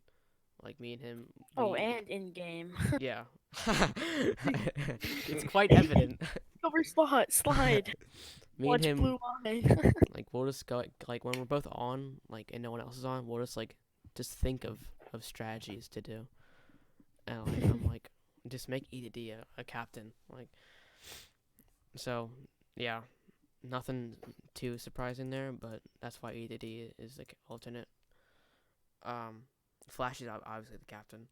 S1: like me and him.
S3: And in game.
S1: Yeah, it's quite evident.
S3: Cover slide.
S1: Me
S3: Watch
S1: and him,
S3: blue line.
S1: like we'll just go like when we're both on, like and no one else is on, we'll just think of strategies to do, and like I'm like just make E to D a captain, like so yeah, nothing too surprising there, but that's why E to D is the alternate. Flash is obviously the captain.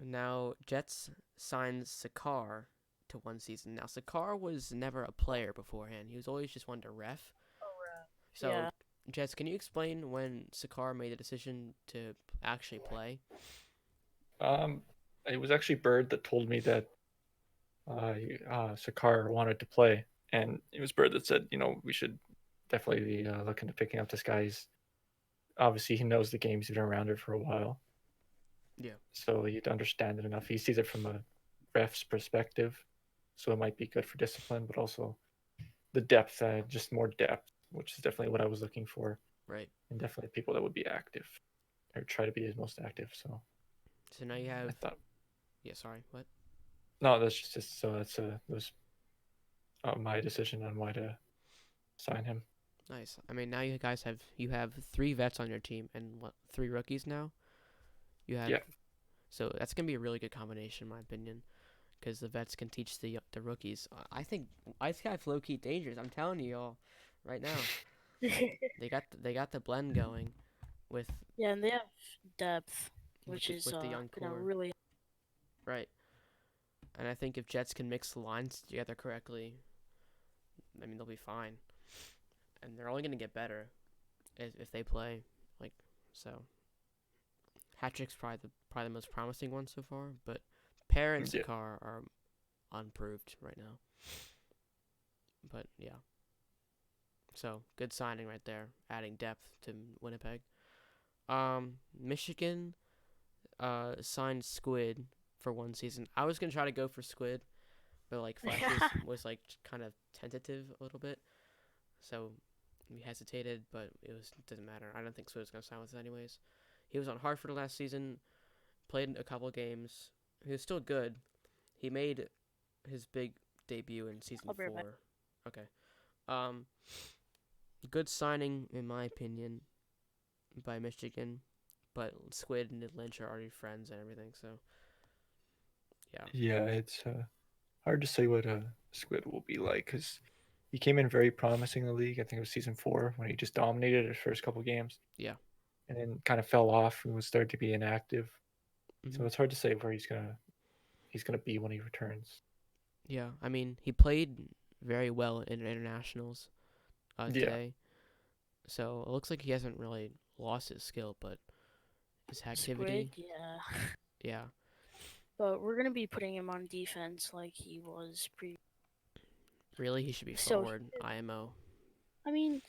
S1: Now Jets signs Sakar to 1 season. Now Sakar was never a player beforehand. He was always just one to ref. So
S3: Yeah.
S1: Jets, can you explain when Sakar made the decision to actually play?
S2: It was actually Bird that told me that Sakar wanted to play, and it was Bird that said, we should definitely be looking to picking up this guy. Obviously, he knows the game. He's been around it for a while.
S1: Yeah.
S2: So he'd understand it enough. He sees it from a ref's perspective, so it might be good for discipline, but also the depth, just more depth, which is definitely what I was looking for,
S1: Right.
S2: and definitely people that would be active or try to be as most active. So
S1: So now you
S2: I
S1: have.
S2: thought,
S1: Yeah. Sorry. What?
S2: no, that's just so that's was my decision on why to sign him.
S1: Nice. I mean, now you have 3 vets on your team and what 3 rookies now. You have.
S2: Yeah.
S1: So that's gonna be a really good combination, in my opinion, because the vets can teach the rookies. I think Ice Guy's low key dangerous. I'm telling you all, right now. They got the blend going with
S3: Yeah, and they have depth, which is
S1: with the young core.
S3: really.
S1: Right. And I think if Jets can mix the lines together correctly, I mean they'll be fine. And they're only gonna get better if they play like so. Hattrick's probably the most promising one so far, but Pear and
S2: Yeah.
S1: Sakar are unproved right now. But yeah. So good signing right there, adding depth to Winnipeg. Michigan signed Squid for 1 season. I was gonna try to go for Squid, but like Flashee was like kind of tentative a little bit, so we hesitated. But doesn't matter. I don't think Squid was gonna sign with us anyways. He was on Hartford last season, played a couple games. He was still good. He made his big debut in season
S3: I'll be right
S1: 4.
S3: back.
S1: Okay. Good signing in my opinion by Michigan, but Squid and Lynch are already friends and everything, so yeah.
S2: Yeah, it's hard to say what Squid will be like because he came in very promising in the league. I think it was season 4 when he just dominated his first couple games.
S1: Yeah.
S2: And then kind of fell off and was started to be inactive.
S1: Mm-hmm.
S2: So it's hard to say where he's gonna be when he returns.
S1: Yeah, I mean, he played very well in internationals today. So it looks like he hasn't really lost his skill, but his activity,
S3: Squid, yeah.
S1: yeah.
S3: But we're gonna be putting him on defense like he was pre.
S1: Really, he should be
S3: So,
S1: forward, IMO.
S3: I mean,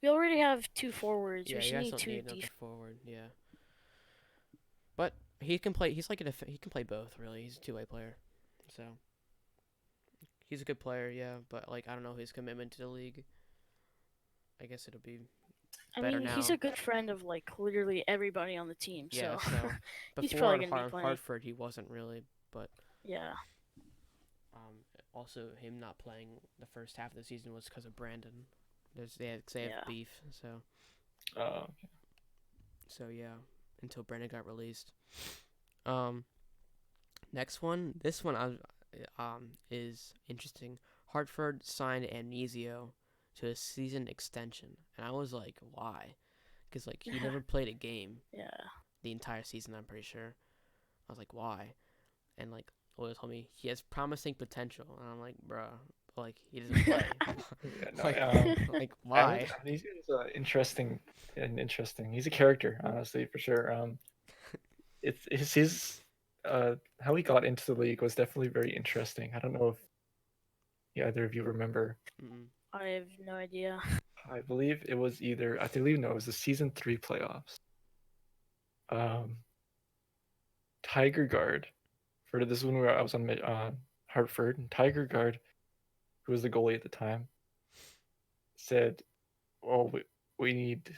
S3: we already have 2 forwards.
S1: Yeah,
S3: we
S1: you
S3: should
S1: guys
S3: need
S1: don't
S3: 2
S1: need another
S3: def.
S1: forward, yeah. But he can play, he's like he can play both, really. He's a two-way player. So, he's a good player, yeah, but like I don't know his commitment to the league. I guess it'll be
S3: I
S1: better
S3: mean,
S1: now.
S3: he's a good friend of like literally everybody on the team.
S1: Yeah,
S3: So,
S1: so
S3: he's
S1: before
S3: probably
S1: in
S3: gonna be playing.
S1: Hartford, he wasn't really, but
S3: Yeah.
S1: also him not playing the first half of the season was because of Brandon. They have
S3: Yeah.
S1: beef, so
S2: Okay.
S1: so yeah, until Brandon got released. Next one, this one is interesting. Hartford signed Amnesio to a season extension, and I was like, why? Because like he never played a game
S3: Yeah.
S1: the entire season. I'm pretty sure. I was like, why? And like Oil told me he has promising potential, and I'm like, bruh, like he doesn't play.
S2: Yeah, no,
S1: like why?
S2: He's interesting. He's a character, honestly, for sure. It's his how he got into the league was definitely very interesting. I don't know if either of you remember.
S1: Mm-mm.
S3: I have no idea.
S2: I believe it was it was the season 3 playoffs. Tiger Guard for this one where I was on Hartford, and Tiger Guard, who was the goalie at the time, said, "Oh, we need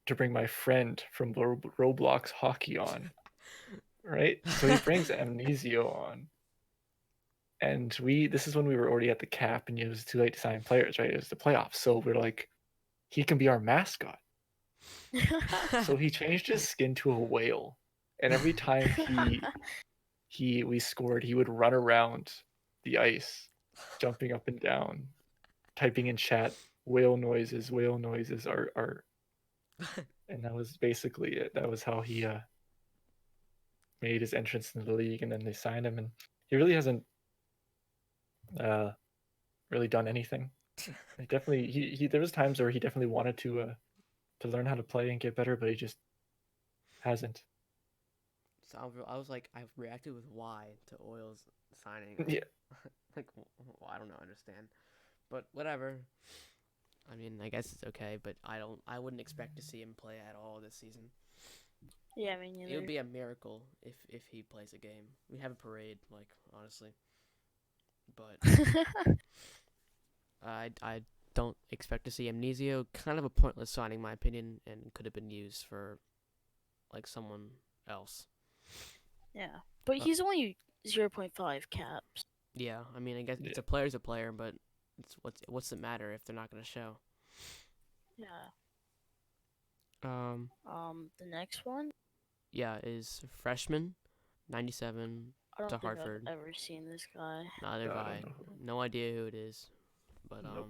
S2: to bring my friend from Roblox Hockey on." Right? So he brings Amnesio on. And this is when we were already at the cap and it was too late to sign players, right? It was the playoffs. So we're like, he can be our mascot. So he changed his skin to a whale. And every time we scored, he would run around the ice, jumping up and down, typing in chat, whale noises are and that was basically it. That was how he made his entrance into the league, and then they signed him, and he really hasn't really done anything. He definitely he there was times where he definitely wanted to learn how to play and get better, but he just hasn't.
S1: So I was like, I reacted with why to Oil's signing.
S2: Yeah.
S1: Like, well, I don't know, understand, but whatever. I mean, I guess it's okay, but I wouldn't expect to see him play at all this season.
S3: Yeah, I mean,
S1: It would be a miracle if he plays a game. We have a parade, like honestly, but I don't expect to see Amnesio. Kind of a pointless signing, in my opinion, and could have been used for like someone else.
S3: Yeah, but he's only 0.5 caps.
S1: Yeah, I mean, I guess it's
S2: Yeah.
S1: a player's a player, but it's what's it matter if they're not gonna show?
S3: Yeah.
S1: Um,
S3: The next one,
S1: yeah, is freshman, 97
S3: I
S1: to
S3: don't think I've
S1: Hartford.
S3: ever seen this guy.
S1: Neither have
S2: I
S1: I.
S2: don't know.
S1: No idea who it is, but
S2: Nope.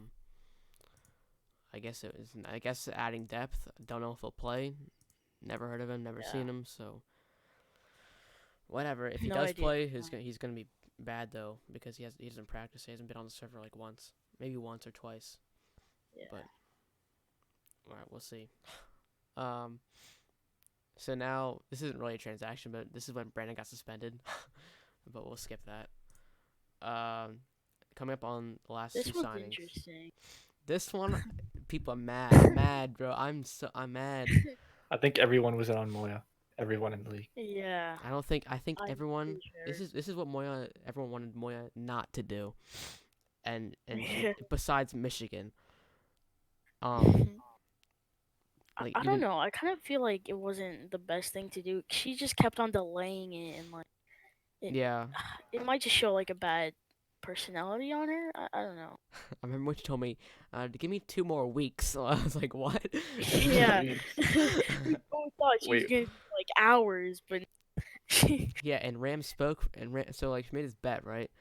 S1: I guess it was. I guess adding depth. Don't know if he'll play. Never heard of him. Never
S3: Yeah.
S1: seen him. So whatever. If he
S3: No
S1: does
S3: idea.
S1: play, he's gonna be bad though because he doesn't practice. He hasn't been on the server like once, maybe once or twice.
S3: Yeah.
S1: But all right, we'll see. So now this isn't really a transaction, but this is when Brandon got suspended. But we'll skip that. Coming up on the last
S3: This
S1: two
S3: one's
S1: signings.
S3: interesting.
S1: This one, people are mad, bro. I'm mad.
S2: I think everyone was in on Moya. Everyone in the league.
S3: Yeah.
S1: I think
S3: I'm
S1: everyone.
S3: pretty sure.
S1: This is what everyone wanted Moya not to do, and
S3: Yeah.
S1: besides Michigan,
S3: I
S1: like
S3: don't
S1: even
S3: know. I kind of feel like it wasn't the best thing to do. She just kept on delaying it, and like
S1: yeah.
S3: it might just show like a bad personality on her. I don't know.
S1: I remember when she told me, to give me 2 more weeks. So I was like, what?
S3: Yeah.
S2: Weeks.
S3: We both thought she was
S2: Wait.
S3: gonna be like hours, but
S1: Yeah, and Ram spoke, so like she made this bet, right?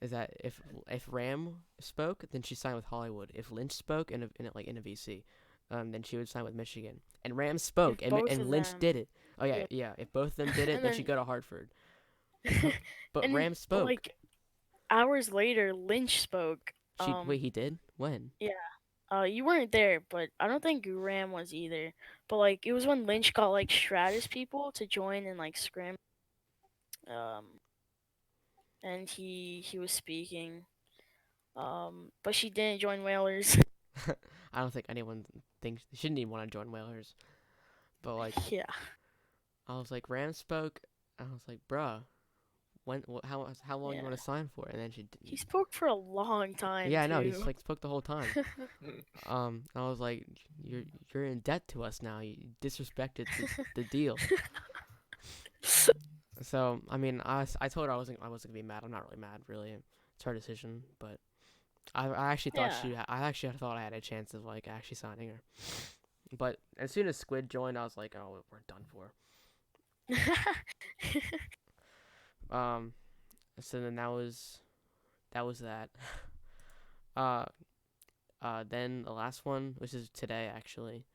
S1: Is that if Ram spoke, then she signed with Hollywood. If Lynch spoke in a VC, then she would sign with Michigan. And Ram spoke,
S3: If both of
S1: Lynch
S3: them-
S1: did it. Oh yeah,
S3: yeah.
S1: yeah. If both of them did it,
S3: And
S1: then she'd
S3: then-
S1: go to Hartford. But
S3: and
S1: Ram spoke.
S3: like hours later, Lynch spoke.
S1: Wait, he did? When?
S3: You weren't there, but I don't think Ram was either. But like it was when Lynch got like Stratus people to join and like scrim. And he was speaking. But she didn't join Whalers.
S1: I don't think anyone thinks she didn't even want to join Whalers. But like
S3: Yeah.
S1: I was like, Ram spoke. I was like, bruh, how long you
S3: Yeah.
S1: want to sign for? And then
S3: He spoke for a long time.
S1: yeah, I know.
S3: Too.
S1: He's like spoke the whole time. I was like, you're in debt to us now. You disrespected the deal. So I mean, I told her I wasn't gonna be mad. I'm not really mad, really. It's her decision, but I actually thought I had a chance of like actually signing her. But as soon as Squid joined, I was like, oh, we're done for. So then that was that. Then the last one, which is today actually.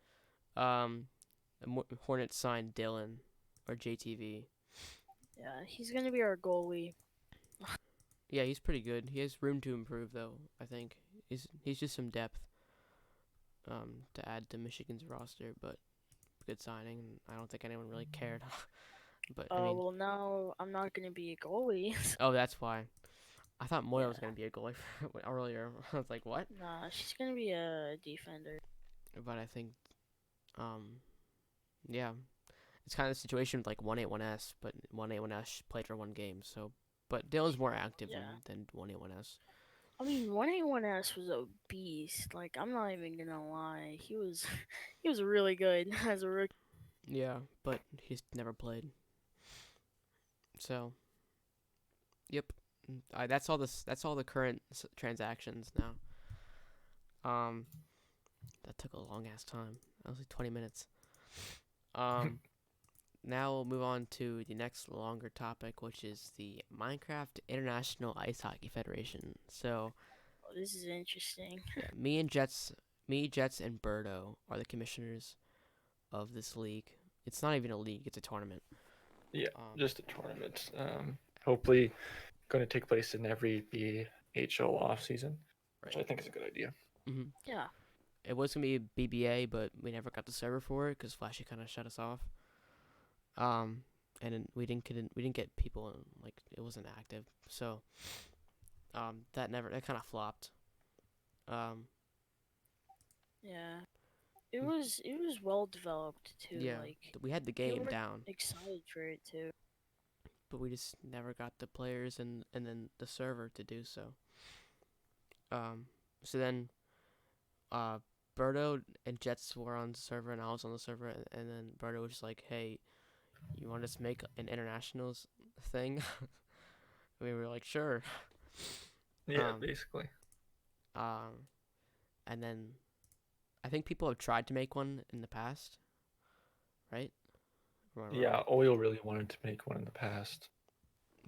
S1: Hornets signed Dylan, or JTV.
S3: Yeah, he's gonna be our goalie.
S1: Yeah, he's pretty good. He has room to improve though. I think he's just some depth. To add to Michigan's roster, but good signing. I don't think anyone really cared. But I mean,
S3: Well, now I'm not gonna be a goalie.
S1: oh, that's why. I thought Moya was
S3: Yeah.
S1: gonna be a goalie earlier. I was like, what?
S3: Nah, she's gonna be a defender.
S1: But I think, yeah, it's kind of the situation with like 181S, but 181S played for 1 game. So, but Dylan's more active
S3: Yeah.
S1: than 181S.
S3: I mean, 181S was a beast. Like, I'm not even gonna lie. He was really good as a rookie.
S1: Yeah, but he's never played. So, yep. That's all the current transactions now. That took a long ass time. That was like 20 minutes. Now we'll move on to the next longer topic, which is the Minecraft International Ice Hockey Federation. So,
S3: Oh, this is interesting.
S1: yeah, me, Jets, and Birdo are the commissioners of this league. It's not even a league; it's a tournament.
S2: Yeah, just a tournament. Hopefully, going to take place in every BHL off season, which I think is a good idea.
S1: Mm-hmm.
S3: Yeah.
S1: It was gonna be BBA, but we never got the server for it because Flashee kind of shut us off. And then we didn't get people, like it wasn't active, so that kind of flopped.
S3: Yeah. it was well developed too.
S1: Yeah,
S3: Like
S1: we had the
S3: people
S1: game
S3: were
S1: down,
S3: excited for it too.
S1: but we just never got the players and then the server to do so. So then, Berto and Jets were on the server, and I was on the server, and then Berto was just like, "Hey, you want us to make an internationals thing?" We were like, "Sure."
S2: Yeah,
S1: Um,
S2: basically.
S1: um, and then I think people have tried to make one in the past, right? Am I
S2: Yeah,
S1: wrong?
S2: Oil really wanted to make one in the past,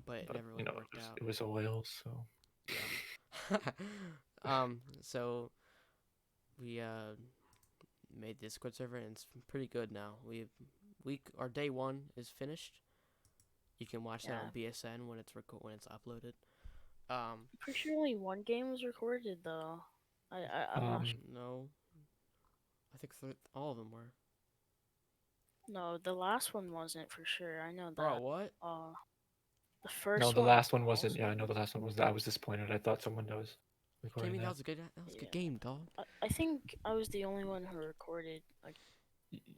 S1: But it
S2: but
S1: never really worked out.
S2: it was Oil, so
S1: Yeah. So we made the Discord server, and it's pretty good now. Our day one is finished. You can watch that on
S3: Yeah.
S1: BSN when it's uploaded. Um,
S3: I'm pretty sure only one game was recorded though. I'm not sure.
S1: no, I think all of them were.
S3: No, the last one wasn't for sure. I know
S1: Bro,
S3: that.
S1: what?
S3: The
S2: no,
S3: first
S2: the
S3: one
S2: last one wasn't.
S3: also.
S2: Yeah, I know the last one was. I was disappointed. I thought someone was
S1: Kidding
S2: recording
S1: me? That
S2: that.
S1: was a good
S3: Yeah.
S1: game, dog.
S3: I think I was the only one who recorded. Like,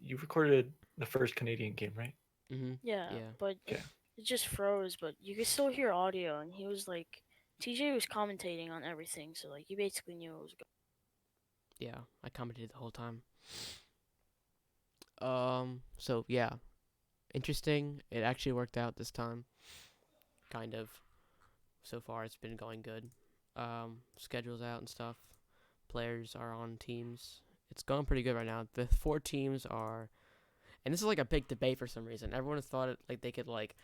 S2: You recorded the first Canadian game, right?
S3: yeah,
S1: Yeah.
S3: but
S2: Okay.
S3: it just froze. But you could still hear audio, and he was like, TJ was commentating on everything, so like you basically knew it was good.
S1: Yeah, I commented the whole time. So yeah, interesting. It actually worked out this time. Kind of. So far, it's been going good. Schedules out and stuff. Players are on teams. It's going pretty good right now. The 4 teams are, and this is like a big debate for some reason. Everyone has thought like they could like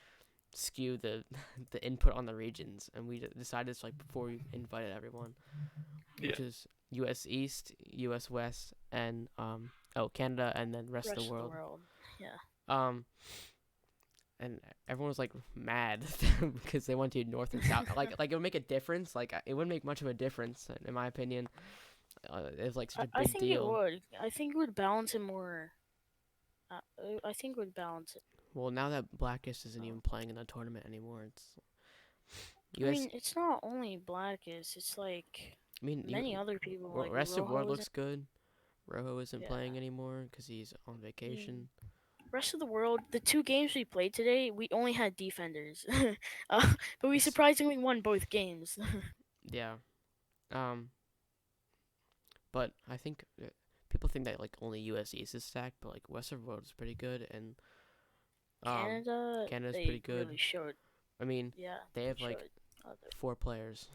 S1: skew the the input on the regions, and we decided this like before we invited everyone, which
S2: Yeah.
S1: is U.S. East, U.S. West, and Canada, and then rest of the world.
S3: Yeah.
S1: And everyone was like mad because they went to North and South. like it would make a difference. Like it wouldn't make much of a difference in my opinion. It's like such a
S3: I
S1: big
S3: think
S1: deal.
S3: it would. I think it would balance it more. I think it would balance it.
S1: Well, now that Blackest isn't even playing in the tournament anymore, it's
S3: I mean, it's not only Blackest. It's like many other people. Like
S1: rest of world
S3: Rojo
S1: looks good. Rojo isn't
S3: Yeah.
S1: playing anymore because he's on
S3: Mm.
S1: vacation.
S3: Rest of the world, the 2 games we played today, we only had defenders, but we
S1: It's-
S3: surprisingly won both games.
S1: Yeah. But I think people think that like only US East is stacked, but like West of world is pretty good, and Canada's
S3: they
S1: pretty good.
S3: really showed.
S1: I mean,
S3: Yeah,
S1: they have like
S3: showed
S1: 4 players.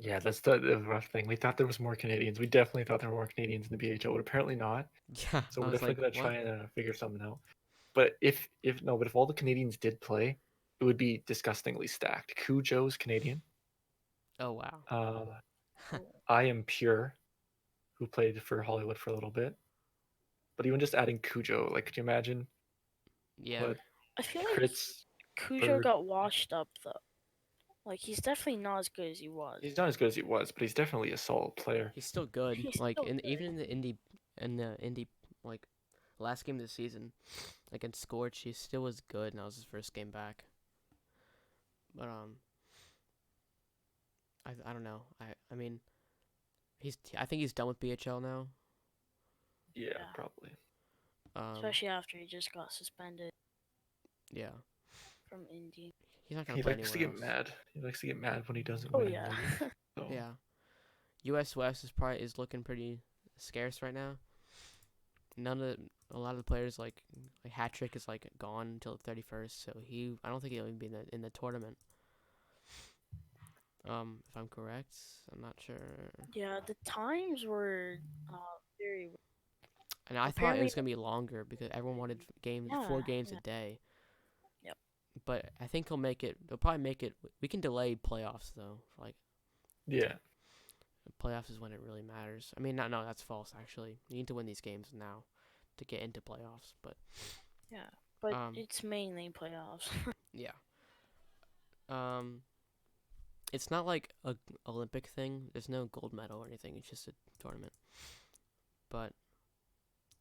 S2: Yeah, that's the rough thing. We thought there was more Canadians. We definitely thought there were more Canadians in the BHO, but apparently not.
S1: Yeah,
S2: So
S1: I
S2: we're
S1: was
S2: definitely
S1: like,
S2: gonna
S1: what?
S2: try and figure something out. But if all the Canadians did play, it would be disgustingly stacked. Cujo's Canadian.
S1: Oh wow.
S2: I am Pure, who played for Hollywood for a little bit. But even just adding Cujo, like, could you imagine
S1: Yeah.
S2: what
S3: I feel like
S2: crits?
S3: Cujo
S2: for-
S3: got washed up though. Like he's definitely not as good as he was.
S2: He's not as good as he was, but he's definitely a solid player.
S1: He's still good.
S3: He's
S1: Like
S3: still good.
S1: even in the indie like last game of the season against Scorch, he still was good, and that was his first game back. But I don't know. I mean, I think he's done with BHL now.
S2: Yeah,
S3: Yeah.
S2: probably.
S3: Especially after he just got suspended
S1: Yeah.
S3: from Indy.
S1: He's not gonna
S2: He
S1: play
S2: likes to
S1: anywhere
S2: get
S1: else.
S2: mad. He likes to get mad when he doesn't
S3: Oh
S2: win.
S3: yeah.
S2: So,
S1: Yeah. US West is looking pretty scarce right now. A lot of the players like Hat Trick is like gone until the 31st, so I don't think he'll even be in the tournament. If I'm correct, I'm not sure.
S3: Yeah, the times were very.
S1: And I thought it
S3: Apparently-
S1: was gonna be longer because everyone wanted
S3: Yeah,
S1: 4 games
S3: yeah.
S1: a day.
S3: Yep.
S1: But I think he'll make it. They'll probably make it. We can delay playoffs though. Like
S2: yeah.
S1: playoffs is when it really matters. I mean, no, that's false. Actually, you need to win these games now to get into playoffs. But
S3: Yeah, but
S1: Um,
S3: it's mainly playoffs.
S1: yeah. It's not like a Olympic thing. There's no gold medal or anything. It's just a tournament. But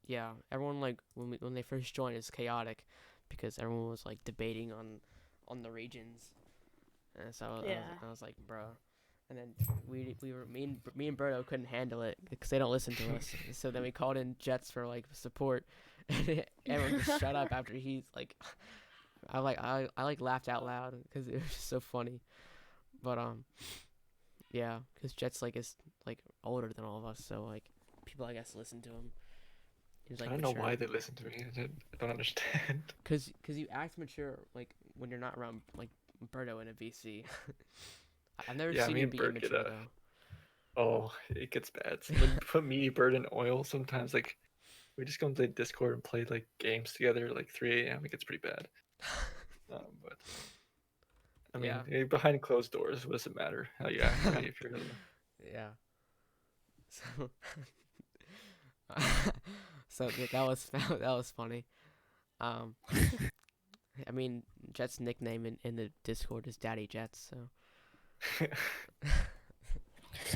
S1: yeah, everyone like when they first joined, it's chaotic because everyone was like debating on the regions, and so
S3: Yeah.
S1: I was like, bro, And then we were me and Berto couldn't handle it because they don't listen to us. So then we called in Jets for like support, and everyone just shut up after he's like, I like laughed out loud because it was just so funny. But yeah, because Jets like is like older than all of us, so like people I guess listen to him. He's
S2: I
S1: like
S2: don't know
S1: mature.
S2: why they listen to me. I don't understand.
S1: Cause you act mature like when you're not around like Berto in a VC. I've never
S2: Yeah,
S1: seen
S2: me
S1: you
S2: and
S1: be
S2: Bert get
S1: immature though.
S2: Oh, it gets bad. So when you put me, Bert, and Oil, sometimes like we just go into Discord and play like games together like 3 a.m. It gets pretty bad. But I mean,
S1: Yeah.
S2: behind closed doors, what does it matter how you act, right? If you're
S1: Yeah. So, so that was funny. Um, I mean, Jet's nickname in the Discord is Daddy Jets. So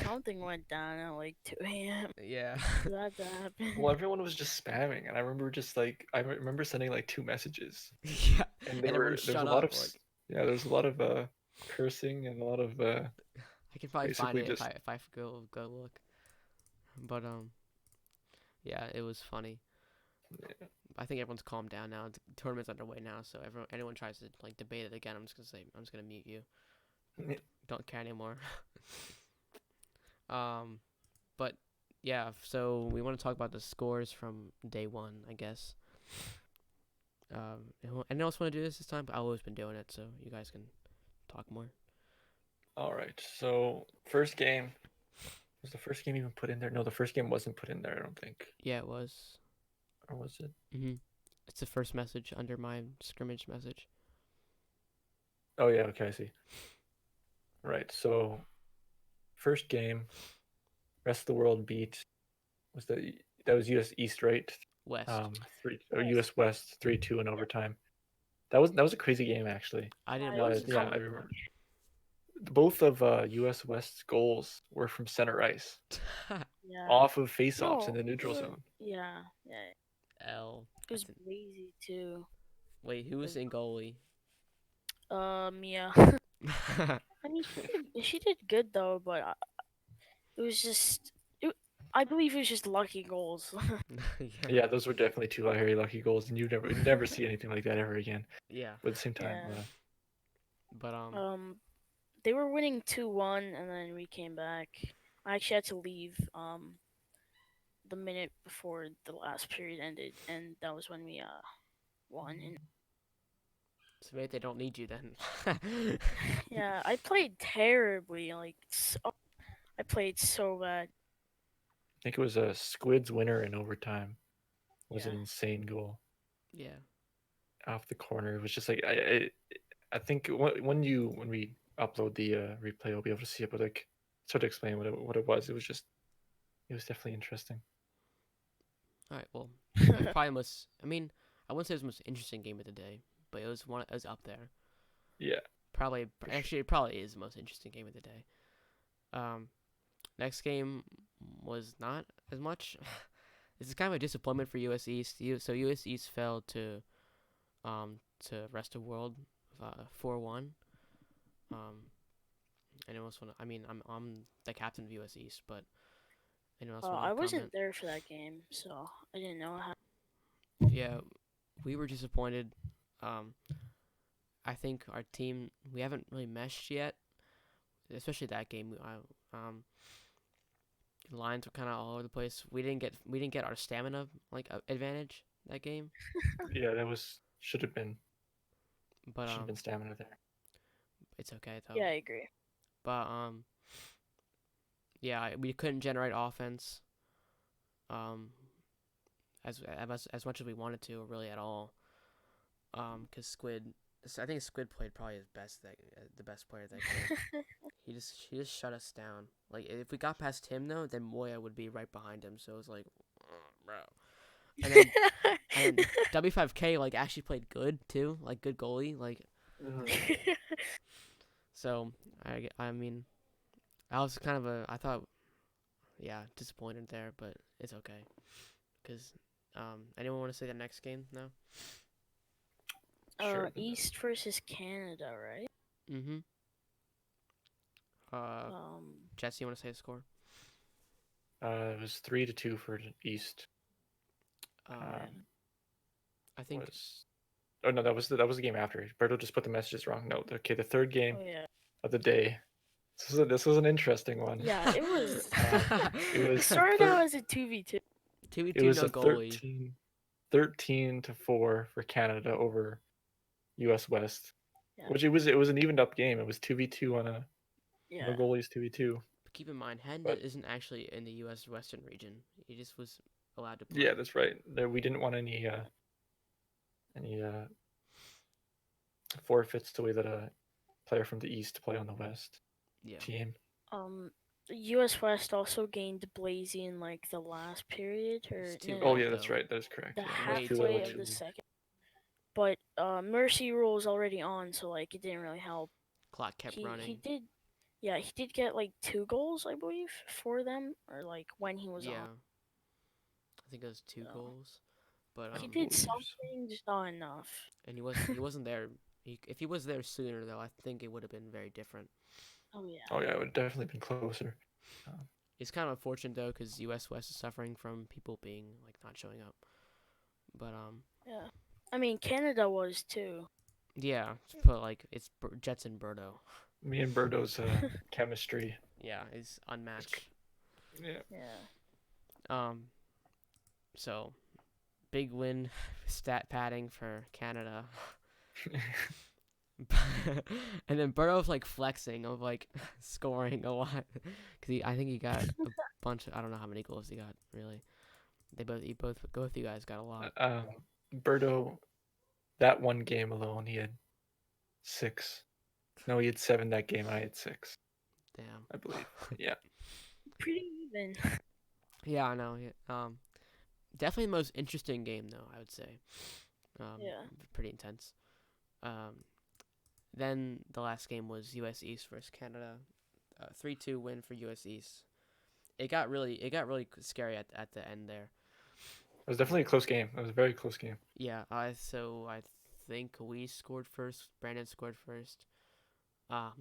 S3: Something went down at like 2 a.m.
S1: yeah.
S3: That happened.
S2: well, everyone was just spamming, and I remember just like I remember sending like 2 messages,
S1: Yeah.
S2: and
S1: And everyone
S2: there was a
S1: shut
S2: lot
S1: up.
S2: of
S1: Like
S2: yeah, there was a lot of cursing and a lot of
S1: I can probably find
S2: basically
S1: it
S2: just
S1: if I go look. But yeah, it was funny.
S2: yeah.
S1: I think everyone's calmed down now. The tournament's underway now, so anyone tries to like debate it again, I'm just gonna mute you. Don't care anymore. But yeah, so we want to talk about the scores from day one, I guess. Anyone else want to do this time? I've always been doing it, so you guys can talk more.
S2: All right, so first game. Was the first game even put in there? No, the first game wasn't put in there, I don't think.
S1: Yeah, it was.
S2: Or was it?
S1: It's the first message under my scrimmage message.
S2: Oh yeah, okay, I see. Right, so first game, rest of the world beat that was US East, right?
S1: West.
S2: US West 3-2 in overtime. That was a crazy game actually.
S1: I didn't
S3: It
S1: watch
S3: was
S1: this
S2: Yeah,
S1: game.
S2: I remember. Both of US West's goals were from center ice,
S3: Yeah.
S2: off of face-offs in
S3: No,
S2: the neutral
S3: it was-
S2: zone.
S3: Yeah, yeah.
S1: L.
S3: It was lazy too.
S1: Wait, who was in goalie?
S3: Mia. I mean, she did good though, but it was just. I believe it was just lucky goals.
S2: Yeah, those were definitely two very lucky goals, and you never see anything like that ever again.
S1: Yeah.
S2: But at the same time,
S3: Yeah.
S1: But
S3: They were winning 2-1, and then we came back. I actually had to leave the minute before the last period ended, and that was when we won. And
S1: so maybe they don't need you then.
S3: yeah, I played terribly. I played so bad.
S2: I think it was a Squid's winner in overtime. It was
S3: Yeah.
S2: an insane goal
S1: Yeah.
S2: off the corner. It was just like I think when we upload the replay, you'll be able to see it. But like, sort of explain what it was. It was definitely interesting.
S1: All right. Well, it probably most. I mean, I wouldn't say it was the most interesting game of the day, but it was one. It was up there.
S2: Yeah.
S1: Probably.
S2: For
S1: Actually, it probably is the most interesting game of the day. Next game was not as much. This is kind of a disappointment for US East. So US East fell to rest of world, 4-1. Anyone else want to? I mean, I'm the captain of US East, but anyone else want to
S3: I wasn't
S1: comment?
S3: there for that game, so I didn't know how.
S1: Yeah, we were disappointed. I think our team, we haven't really meshed yet, especially that game. Lines were kind of all over the place. We didn't get our stamina like advantage that game.
S2: Yeah, that should have been
S1: But
S2: stamina there.
S1: it's okay though.
S3: Yeah, I agree.
S1: But yeah, we couldn't generate offense. As much as we wanted to, or really at all. Cause Squid, I think Squid played probably his best the best player that game. He just shut us down. Like if we got past him though, then Moya would be right behind him. So it was like, bro. And then W5K like actually played good too, like good goalie, like. So I mean, I was kind of I thought, yeah, disappointed there, but it's okay. Cause anyone want to say the next game now?
S2: Sure.
S3: East versus Canada, right?
S1: Mm-hmm. Jesse, you want to say a score?
S2: It was 3-2 for the East.
S1: I think
S2: Oh no, that was the game after. Berto just put the messages wrong. No, okay, the third game
S3: Oh yeah.
S2: of the day. This was an interesting one.
S3: Yeah, it was.
S2: It
S3: It
S2: was
S3: started out as a 2v2.
S1: 2v2
S2: it was
S1: no
S2: a
S1: goalie.
S2: 13-4 for Canada over U.S. West,
S3: Yeah.
S2: which it was an evened up game. It was 2v2 on a
S3: Yeah.
S2: no goalies 2v2.
S1: But keep in mind, Henda
S2: But-
S1: isn't actually in the U.S. Western region. He just was allowed to play.
S2: Yeah, that's right. We didn't want any forfeits to way that a player from the East to play on the West
S1: Yeah.
S2: team.
S3: The U.S. West also gained Blazy in like the last period, or
S1: It's too
S3: no,
S2: Oh
S1: late,
S2: yeah, that's
S1: though.
S2: right. That's correct.
S3: the
S2: Yeah,
S1: way too
S3: halfway
S1: late.
S3: of the second. But Mercy rules already on, so like it didn't really help.
S1: Clock kept running.
S3: He did, yeah, he did get like 2 goals, I believe, for them, or like when he was
S1: yeah.
S3: on.
S1: I think it was 2
S3: So,
S1: goals. But
S3: He did
S2: believe so.
S3: something, just not enough.
S1: and he wasn't there. If he was there sooner, though, I think it would have been very different.
S3: Oh yeah.
S2: Oh yeah, it would definitely been closer.
S1: It's kind of unfortunate though, because U.S. West is suffering from people being like not showing up. But
S3: Yeah. I mean, Canada was too.
S1: yeah. But like it's Jets and Birdo.
S2: Me and Berto's chemistry.
S1: Yeah, is unmatched.
S2: Yeah.
S3: Yeah.
S1: So big win, stat padding for Canada. And then Birdo's like flexing of like scoring a lot because I think he got a bunch. I don't know how many goals he got really. Both you guys got a lot.
S2: Berto, that one game alone, he had 6. No, he had 7 that game. I had 6,
S1: Damn.
S2: I believe. Yeah.
S3: Pretty even.
S1: Yeah, I know. Yeah. Definitely the most interesting game though. I would say.
S3: Yeah.
S1: Pretty intense. Then the last game was U.S. East versus Canada. 3-2 win for U.S. East. It got really scary at the end there.
S2: It was definitely a close game. It was a very close game.
S1: Yeah. So I think we scored first. Brandon scored first. It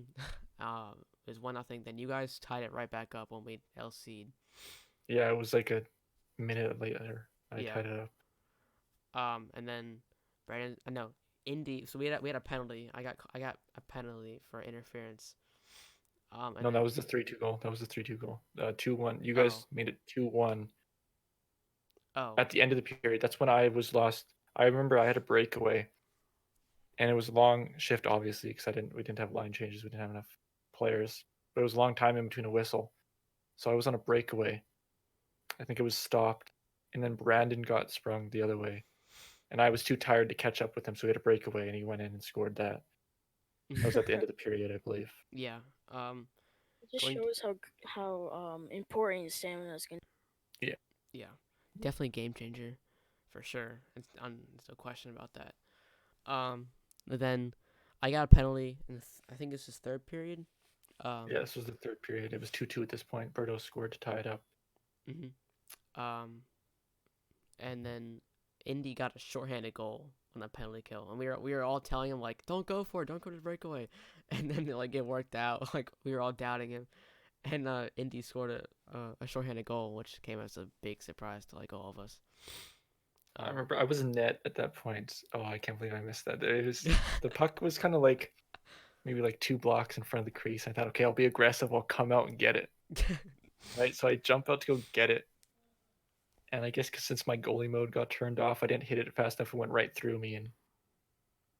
S1: was 1-0. Then you guys tied it right back up when we LC'd.
S2: Yeah, it was like a minute later. I
S1: Yeah.
S2: tied it up.
S1: And then Brandon. No, Indy. So we had a penalty. I got a penalty for interference. And
S2: No,
S1: then-
S2: that was the 3-2 goal. 2-1. You guys made it 2-1
S1: Oh.
S2: at the end of the period. That's when I was lost. I remember I had a breakaway, and it was a long shift, obviously, because we didn't have line changes. We didn't have enough players, but it was a long time in between a whistle. So I was on a breakaway. I think it was stopped, and then Brandon got sprung the other way, and I was too tired to catch up with him, so he had a breakaway, and he went in and scored that. That was at the end of the period, I believe.
S1: Yeah.
S3: It just
S1: Going-
S3: shows how important stamina is going to
S1: Yeah. Definitely game changer, for sure. It's no question about that. But then I got a penalty in I think this is third period.
S2: Yeah, this was the third period. It was 2-2 at this point. Berto scored to tie it up.
S1: Mhm. And then Indy got a shorthanded goal on that penalty kill, and we were all telling him like, "Don't go for it, don't go to the breakaway," and then like it worked out. Like we were all doubting him, and Indy scored a shorthanded goal, which came as a big surprise to like all of us.
S2: I remember I was in net at that point. Oh, I can't believe I missed that. The puck was kind of like maybe like 2 blocks in front of the crease. I thought, okay, I'll be aggressive. I'll come out and get it. Right, so I jump out to go get it, and I guess since my goalie mode got turned off, I didn't hit it fast enough. It went right through me, and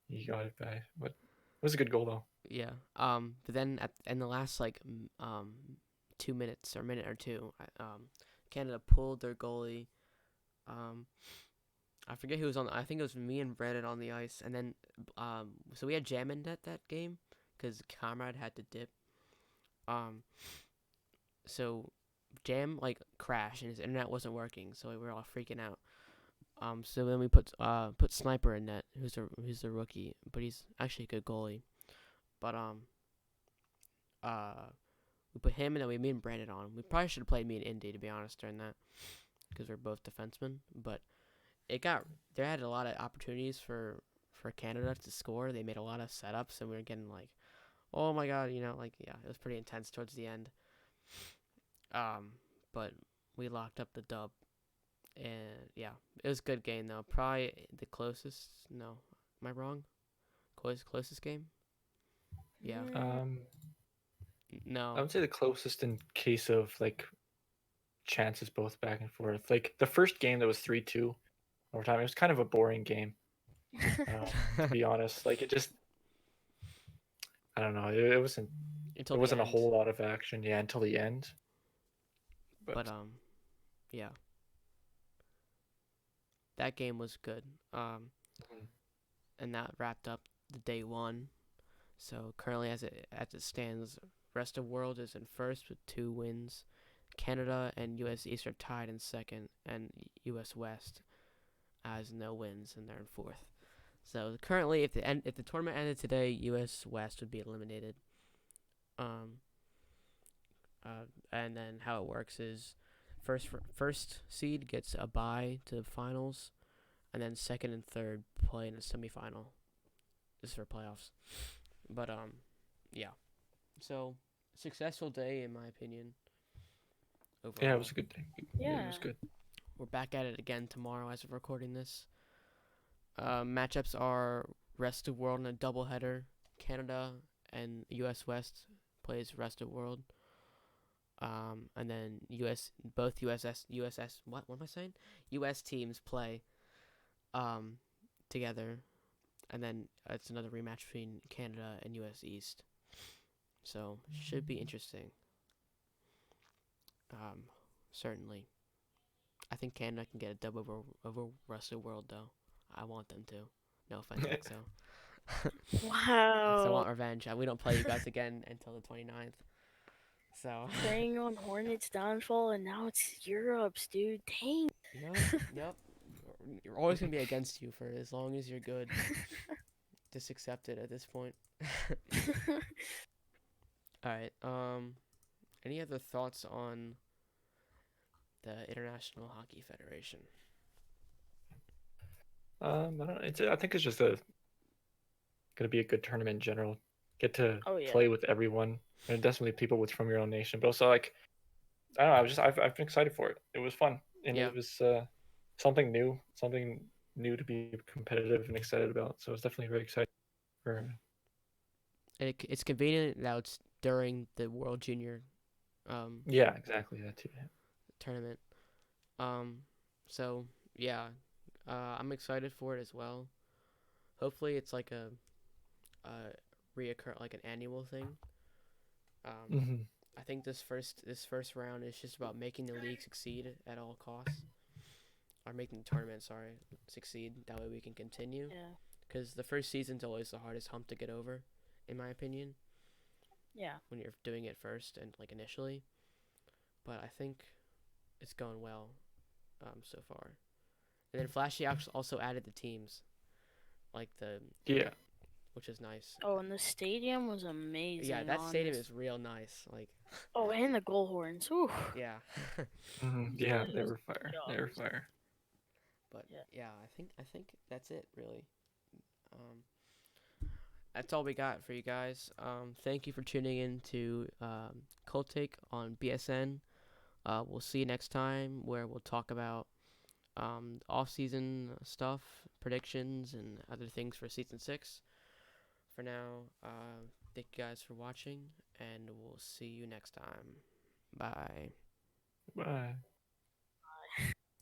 S2: he got it back. But it was a good goal though.
S1: Yeah. But then in the last like 2 minutes or minute or two, Canada pulled their goalie. I forget who was on. I think it was me and Brandon on the ice, and then so we had Jam in that game because Comrade had to dip. So Jam like crashed and his internet wasn't working, so we were all freaking out. So then we put Sniper in net, who's a rookie, but he's actually a good goalie. But we put him and then we me and Brandon on. We probably should have played me and Indy, to be honest, during that, because we're both defensemen. But they had a lot of opportunities for Canada to score. They made a lot of setups, and we were getting like oh my god, you know, like yeah, it was pretty intense towards the end. But we locked up the dub, and yeah, it was a good game though. Probably the closest. No, am I wrong? Closest game? Yeah.
S2: I
S1: No.
S2: would say the closest in case of like chances both back and forth. Like the first game that was 3-2 overtime, it was kind of a boring game. To be honest, like it just, I don't know, it wasn't
S1: Until
S2: there
S1: the
S2: wasn't a
S1: end.
S2: whole lot of action, yeah, until the end.
S1: But yeah, that game was good. And that wrapped up the day one. So currently, as it stands, rest of world is in first with 2 wins. Canada and U.S. East are tied in second, and U.S. West has no wins, and they're in fourth. So currently, if the tournament ended today, U.S. West would be eliminated. And then how it works is, first seed gets a bye to the finals, and then second and third play in a semifinal. This is for playoffs. But yeah. So successful day in my opinion. Overall.
S2: Yeah, it was a good thing. Yeah, it was good.
S1: We're back at it again tomorrow as of recording this. Matchups are rest of world in a doubleheader. Canada and US West plays rest of world. And then both USS what am I saying? US teams play together, and then it's another rematch between Canada and US East. So should be interesting. Certainly. I think Canada can get a dub over rest of world though. I want them to. No offense, EXO.
S3: Wow.
S1: So I want revenge. We don't play you guys again until the 29th. So
S3: Preying on Hornets' downfall, and now it's Europe's, dude. Dang.
S1: Yep. You're always gonna be against you for as long as you're good. Just accept it at this point. All right. Any other thoughts on the International Hockey Federation?
S2: I don't. I think it's just gonna be a good tournament in general. Get to play with everyone, and definitely people from your own nation. But also, like, I don't know. I've been excited for it. It was fun, and it was something new to be competitive and excited about. So it's definitely very exciting.
S1: And it's convenient that it's during the World Junior.
S2: Yeah, exactly that too.
S1: Tournament. So yeah, I'm excited for it as well. Hopefully, it's like a reoccur, like an annual thing. I think this first round is just about making the league succeed at all costs, or making the tournament succeed. That way we can continue.
S3: Yeah.
S1: Because the first season's always the hardest hump to get over, in my opinion.
S3: Yeah.
S1: When you're doing it first and like initially, but I think it's going well, so far. And then Flashee also added the teams, like which is nice.
S3: Oh, and the stadium was amazing.
S1: Yeah, that stadium is real nice. Like.
S3: Oh, and the goal horns. Ooh.
S1: Yeah.
S2: Yeah, they were fire. They were fire.
S1: But yeah, I think that's it really. That's all we got for you guys. Thank you for tuning in to Coldtake on BSN. We'll see you next time where we'll talk about off-season stuff, predictions, and other things for Season 6. For now, thank you guys for watching, and we'll see you next time. Bye.
S2: Bye.